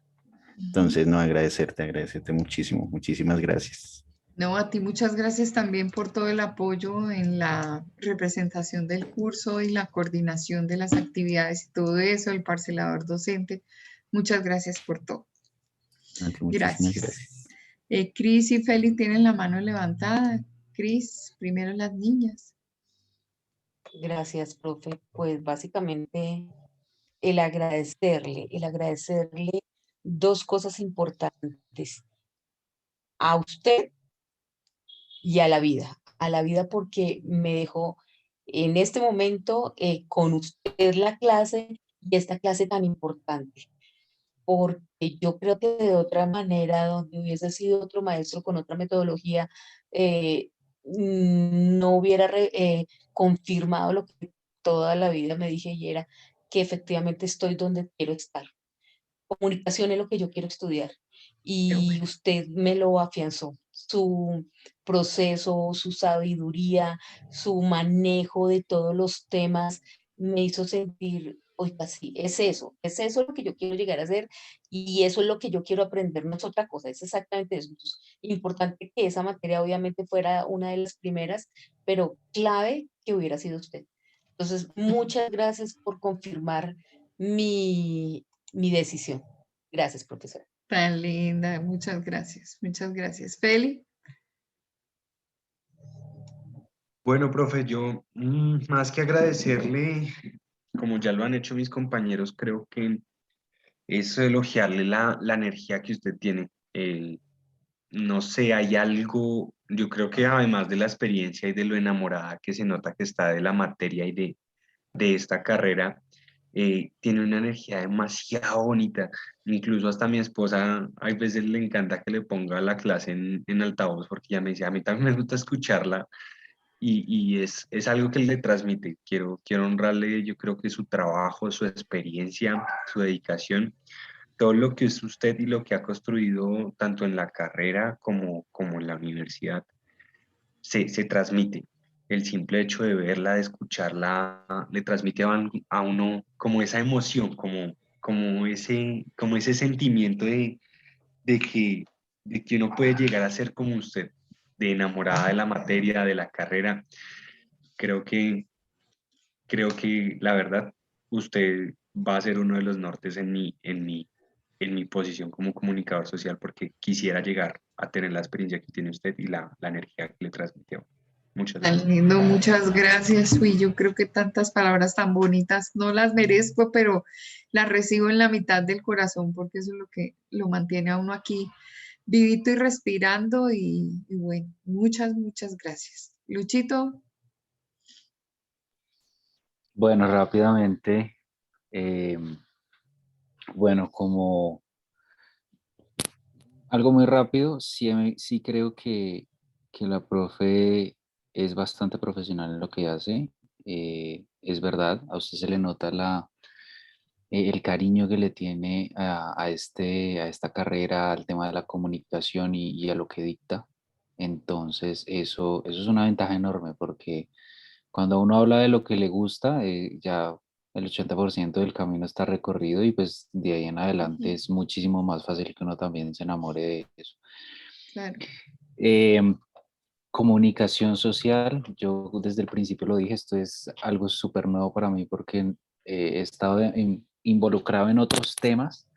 Ujú. Entonces, no, agradecerte muchísimo. Muchísimas gracias. No, a ti muchas gracias también por todo el apoyo en la representación del curso y la coordinación de las actividades y todo eso, el parcelador docente. Muchas gracias por todo. Muchísimas Gracias. gracias. Cris y Feli tienen la mano levantada. Cris, primero las niñas. Gracias, profe. Pues básicamente el agradecerle dos cosas importantes, a usted y a la vida porque me dejó en este momento con usted la clase y esta clase tan importante, porque yo creo que de otra manera, donde hubiese sido otro maestro con otra metodología, no hubiera confirmado lo que toda la vida me dije y era que efectivamente estoy donde quiero estar. Comunicación es lo que yo quiero estudiar Qué y bueno. usted me lo afianzó. Su proceso, su sabiduría, su manejo de todos los temas me hizo sentir, oiga, sí, es eso lo que yo quiero llegar a hacer y eso es lo que yo quiero aprender, no es otra cosa, es exactamente eso. Entonces, importante que esa materia obviamente fuera una de las primeras, pero clave que hubiera sido usted. Entonces, muchas gracias por confirmar mi decisión. Gracias, profesora. Tan linda, muchas gracias, muchas gracias. Feli, Bueno, profe, yo más que agradecerle, como ya lo han hecho mis compañeros, creo que es elogiarle la energía que usted tiene. No sé, hay algo, yo creo que además de la experiencia y de lo enamorada que se nota que está de la materia y de esta carrera, tiene una energía demasiado bonita. Incluso hasta mi esposa, hay veces le encanta que le ponga la clase en altavoz porque ella me dice, a mí también me gusta escucharla y es algo que le transmite. Quiero honrarle, yo creo que su trabajo, su experiencia, su dedicación, todo lo que es usted y lo que ha construido tanto en la carrera como en la universidad, se transmite. El simple hecho de verla, de escucharla, le transmite a uno como esa emoción, como ese sentimiento de que uno puede llegar a ser como usted, de enamorada de la materia, de la carrera. Creo que, creo que la verdad, usted va a ser uno de los nortes en mi posición como comunicador social, porque quisiera llegar a tener la experiencia que tiene usted y la energía que le transmitió. Muchas tan gracias. lindo, muchas gracias. Uy, yo creo que tantas palabras tan bonitas no las merezco, pero las recibo en la mitad del corazón porque eso es lo que lo mantiene a uno aquí vivito y respirando y bueno, muchas, muchas gracias. Luchito, Bueno, rápidamente, eh, bueno, como algo muy rápido, sí, sí creo que la profe es bastante profesional en lo que hace. Es verdad, a usted se le nota el cariño que le tiene a esta carrera, al tema de la comunicación y a lo que dicta. Entonces, eso es una ventaja enorme porque cuando uno habla de lo que le gusta, ya el 80% del camino está recorrido y pues de ahí en adelante ujú, es muchísimo más fácil que uno también se enamore de eso. claro. Em, Comunicación social, yo desde el principio lo dije, esto es algo súper nuevo para mí porque he estado involucrado en otros temas,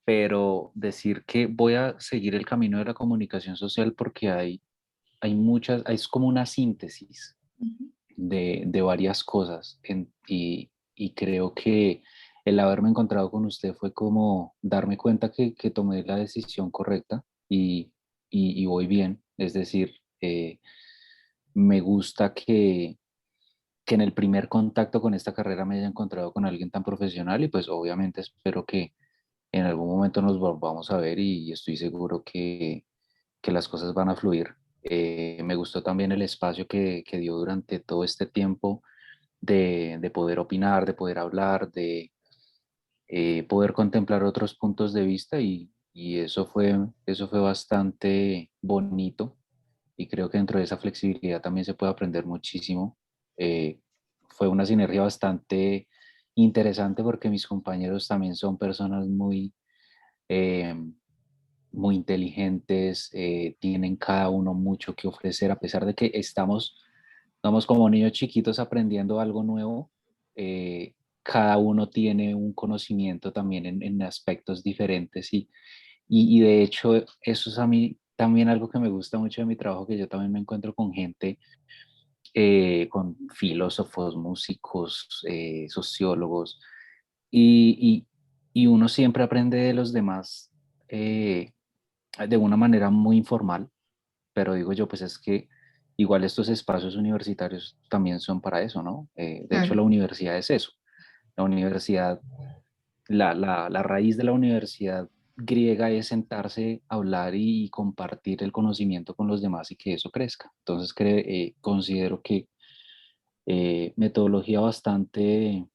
pero decir que voy a seguir el camino de la comunicación social porque hay muchas, es como una síntesis Ujú. de varias cosas y creo que el haberme encontrado con usted fue como darme cuenta que tomé la decisión correcta y voy bien, es decir, me gusta que en el primer contacto con esta carrera me haya encontrado con alguien tan profesional y pues obviamente espero que en algún momento nos volvamos a ver y estoy seguro que las cosas van a fluir. Me gustó también el espacio que dio durante todo este tiempo de poder opinar, de poder hablar, de poder contemplar otros puntos de vista y eso fue bastante bonito y creo que dentro de esa flexibilidad también se puede aprender muchísimo. Eh, Fue una sinergia bastante interesante porque mis compañeros también son personas eh, muy inteligentes, tienen cada uno mucho que ofrecer, a pesar de que estamos como niños chiquitos aprendiendo algo nuevo, cada uno tiene un conocimiento también en aspectos diferentes y de hecho eso es a mí también algo que me gusta mucho de mi trabajo, que yo también me encuentro con gente, con filósofos, músicos, sociólogos, y, y uno siempre aprende de los demás de una manera muy informal, pero digo yo, pues es que igual estos espacios universitarios también son para eso, ¿no? De hecho, Claro. la universidad es eso. La universidad, la raíz de la universidad griega es sentarse, hablar y compartir el conocimiento con los demás y que eso crezca. Entonces, considero que metodología bastante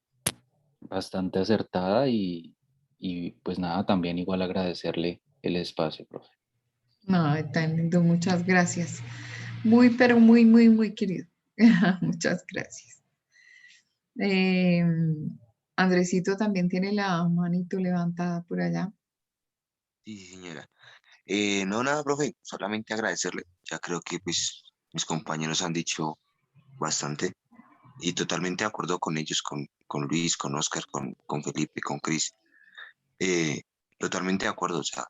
acertada y pues nada, también igual agradecerle el espacio, profe. No, tan lindo, muchas gracias. Muy, pero muy, muy, muy querido. Muchas gracias. Eh, Andresito también tiene la manito levantada por allá. Sí, señora. No, nada, profe, solamente agradecerle. Ya creo que pues mis compañeros han dicho bastante y totalmente de acuerdo con ellos, con Luis, con Oscar, con Felipe, con Chris. Eh, Totalmente de acuerdo, o sea,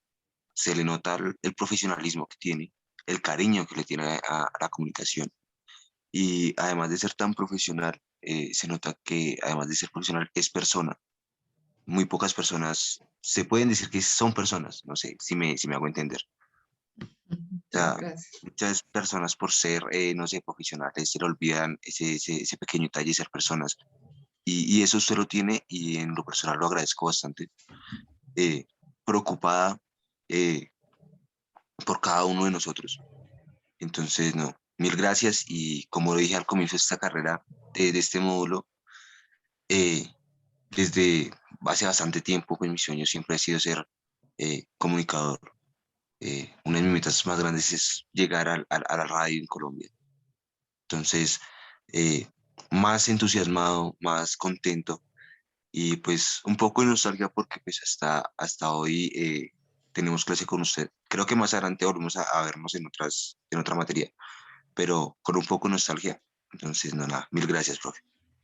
se le nota el profesionalismo que tiene, el cariño que le tiene a la comunicación y además de ser tan profesional, se nota que además de ser profesional es persona. Muy pocas personas se pueden decir que son personas, no sé si me hago entender. O Muchas sea, gracias. muchas personas por ser, no sé, profesionales, se le olvidan ese pequeño detalle de ser personas. Y eso usted lo tiene y en lo personal lo agradezco bastante. Preocupada eh, por cada uno de nosotros. Entonces, no, mil gracias y como lo dije al comienzo de esta carrera, de este módulo, eh, desde hace bastante tiempo, pues mi sueño siempre ha sido ser comunicador. Una de mis metas más grandes es llegar a la radio en Colombia. Entonces, eh, más entusiasmado, más contento y pues un poco de nostalgia porque pues hasta hoy tenemos clase con usted. Creo que más adelante volvemos a vernos en otra materia, pero con un poco de nostalgia. Entonces, no, nada, mil gracias, profe.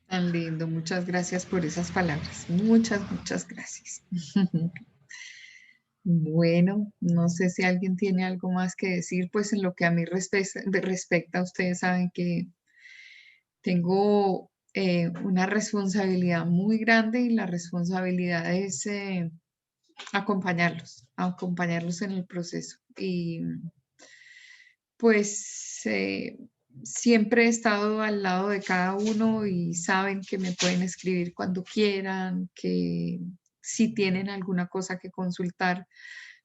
Tan lindo, muchas gracias por esas palabras. Muchas, muchas gracias. Bueno, no sé si alguien tiene algo más que decir, pues en lo que a mí respecta, ustedes saben que tengo una responsabilidad muy grande y la responsabilidad es acompañarlos en el proceso. Y pues siempre he estado al lado de cada uno y saben que me pueden escribir cuando quieran, que si tienen alguna cosa que consultar,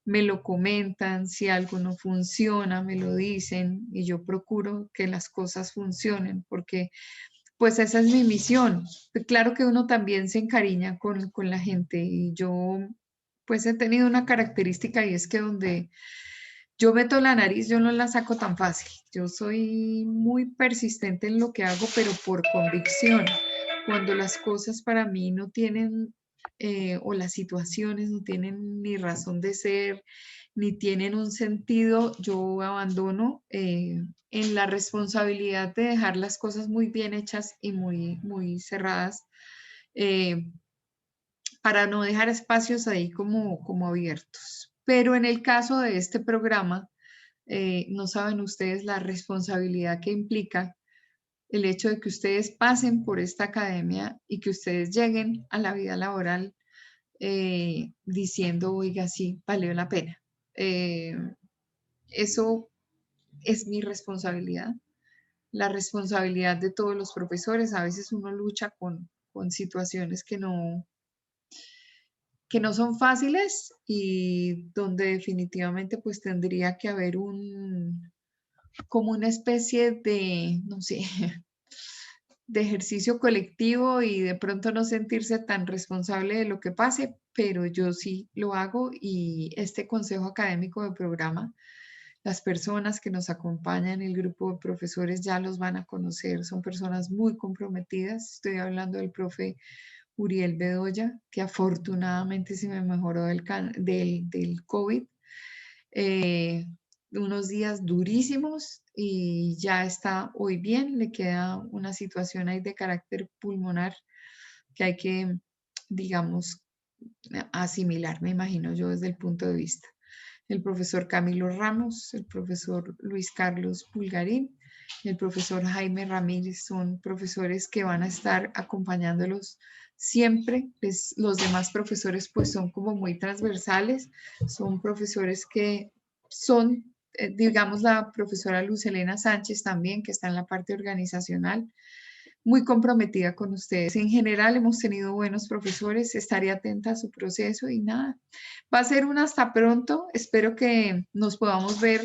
me lo comentan, si algo no funciona, me lo dicen y yo procuro que las cosas funcionen porque pues esa es mi misión. Claro que uno también se encariña con la gente y yo pues he tenido una característica y es que donde yo meto la nariz, yo no la saco tan fácil. Yo soy muy persistente en lo que hago, pero por convicción. Cuando las cosas para mí no tienen, o las situaciones no tienen ni razón de ser, ni tienen un sentido, yo abandono en la responsabilidad de dejar las cosas muy bien hechas y muy, muy cerradas, eh, para no dejar espacios ahí como abiertos. Pero en el caso de este programa, no saben ustedes la responsabilidad que implica el hecho de que ustedes pasen por esta academia y que ustedes lleguen a la vida laboral diciendo, oiga, sí, valió la pena. Eso es mi responsabilidad, la responsabilidad de todos los profesores. A veces uno lucha con situaciones que no son fáciles y donde definitivamente pues tendría que haber como una especie de, no sé, de ejercicio colectivo y de pronto no sentirse tan responsable de lo que pase, pero yo sí lo hago y este consejo académico de programa, las personas que nos acompañan, el grupo de profesores ya los van a conocer, son personas muy comprometidas. Estoy hablando del profe Uriel Bedoya, que afortunadamente se me mejoró del COVID. Unos días durísimos y ya está hoy bien, le queda una situación ahí de carácter pulmonar que hay que, digamos, asimilar, me imagino yo desde el punto de vista. El profesor Camilo Ramos, el profesor Luis Carlos Pulgarín, el profesor Jaime Ramírez son profesores que van a estar acompañándolos siempre. Los demás profesores pues son como muy transversales, son profesores que son, digamos, la profesora Luz Helena Sánchez también, que está en la parte organizacional, muy comprometida con ustedes. En general hemos tenido buenos profesores, estaré atenta a su proceso y nada, va a ser un hasta pronto. Espero que nos podamos ver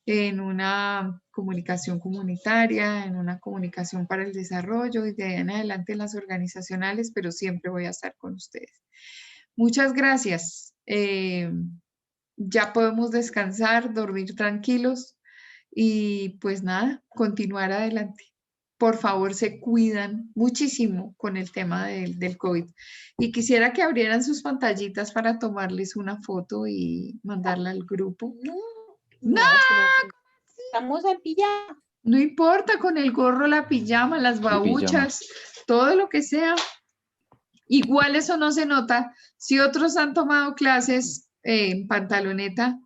en una comunicación comunitaria, en una comunicación para el desarrollo y de ahí en adelante en las organizacionales, pero siempre voy a estar con ustedes. Muchas gracias. Ya podemos descansar, dormir tranquilos y pues nada, continuar adelante. Por favor, se cuidan muchísimo con el tema del COVID. Y quisiera que abrieran sus pantallitas para tomarles una foto y mandarla al grupo. ¡No! Estamos en pijama. No importa, con el gorro, la pijama, las babuchas, todo lo que sea. Igual eso no se nota. Si otros han tomado clases en pantaloneta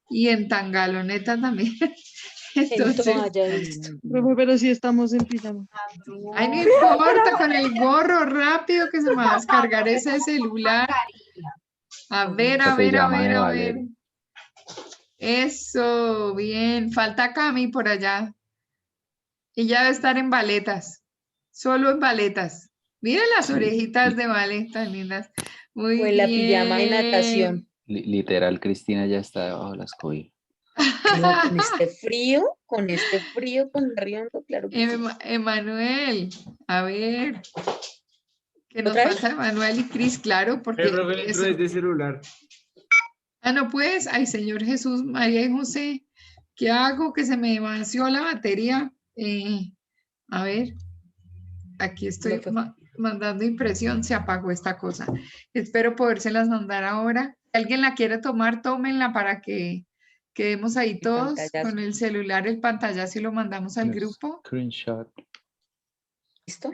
y en tangaloneta también. Entonces, Profe, pero sí estamos en pijama. ay, no importa, con el gorro rápido que se me va a descargar ese celular. A ver, a ver, a ver, a ver. Eso, bien. Falta Cami por allá. Ella debe estar en baletas. Solo en baletas. Miren las orejitas de ballet tan lindas. Muy bien. Pues la pijama de natación. Literal, Cristina ya está debajo de las cobijas. No, con este frío, con Riondo, claro que sí. Emanuel, a ver. Que nos ¿Otra vez? falta Emanuel y Cris, claro, porque eso. de celular. Ah, no puedes. Ay, Señor Jesús, María y José, ¿qué hago? Que se me vació la batería. A ver, aquí estoy mandando impresión, se apagó esta cosa. Espero podérselas mandar ahora. Si alguien la quiere tomar, tómenla para que quedemos ahí todos con el celular, el pantallazo y lo mandamos al grupo. Screenshot. ¿Listo?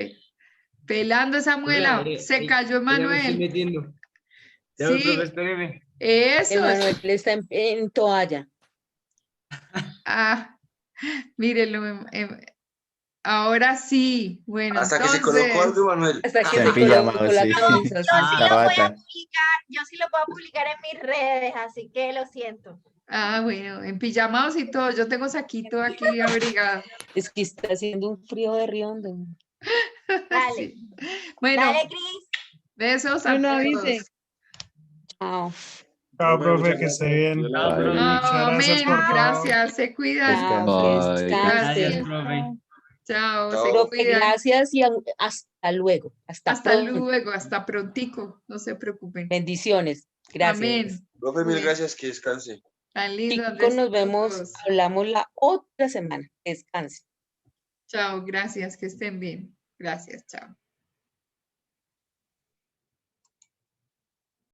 Pelando esa muela, se cayó Emanuel. Ya, Sí, espéreme. eso. Emanuel está en toalla. Ah, mírenlo. Ahora sí. Bueno, Hasta que se colocó algo, Manuel. Hasta que Está se en pijama, colocó la sí. camisa. sí. La bata. Yo sí lo puedo publicar en mis redes, así que lo siento. Ah, bueno, en pijamados y todo. Yo tengo saquito aquí abrigado. Es que está haciendo un frío de Riondo. Dale. Sí. Bueno, Dale, Cris. besos a Bueno, todos. avise. Chao. Chao, profe, que esté bien. Bye. Muchas gracias Amén, por todo. gracias, se cuidan. Chao, que Bye. descansen. Chao, Chao. se Profe, cuidan. gracias y hasta luego. Hasta pronto. luego, hasta prontico, no se preocupen. Bendiciones. Gracias. Amén. Profe, mil gracias, que descanse. Tan lindo. Chicos, nos vemos, hablamos la otra semana. Descansen. Chao, gracias, que estén bien. Gracias, chao.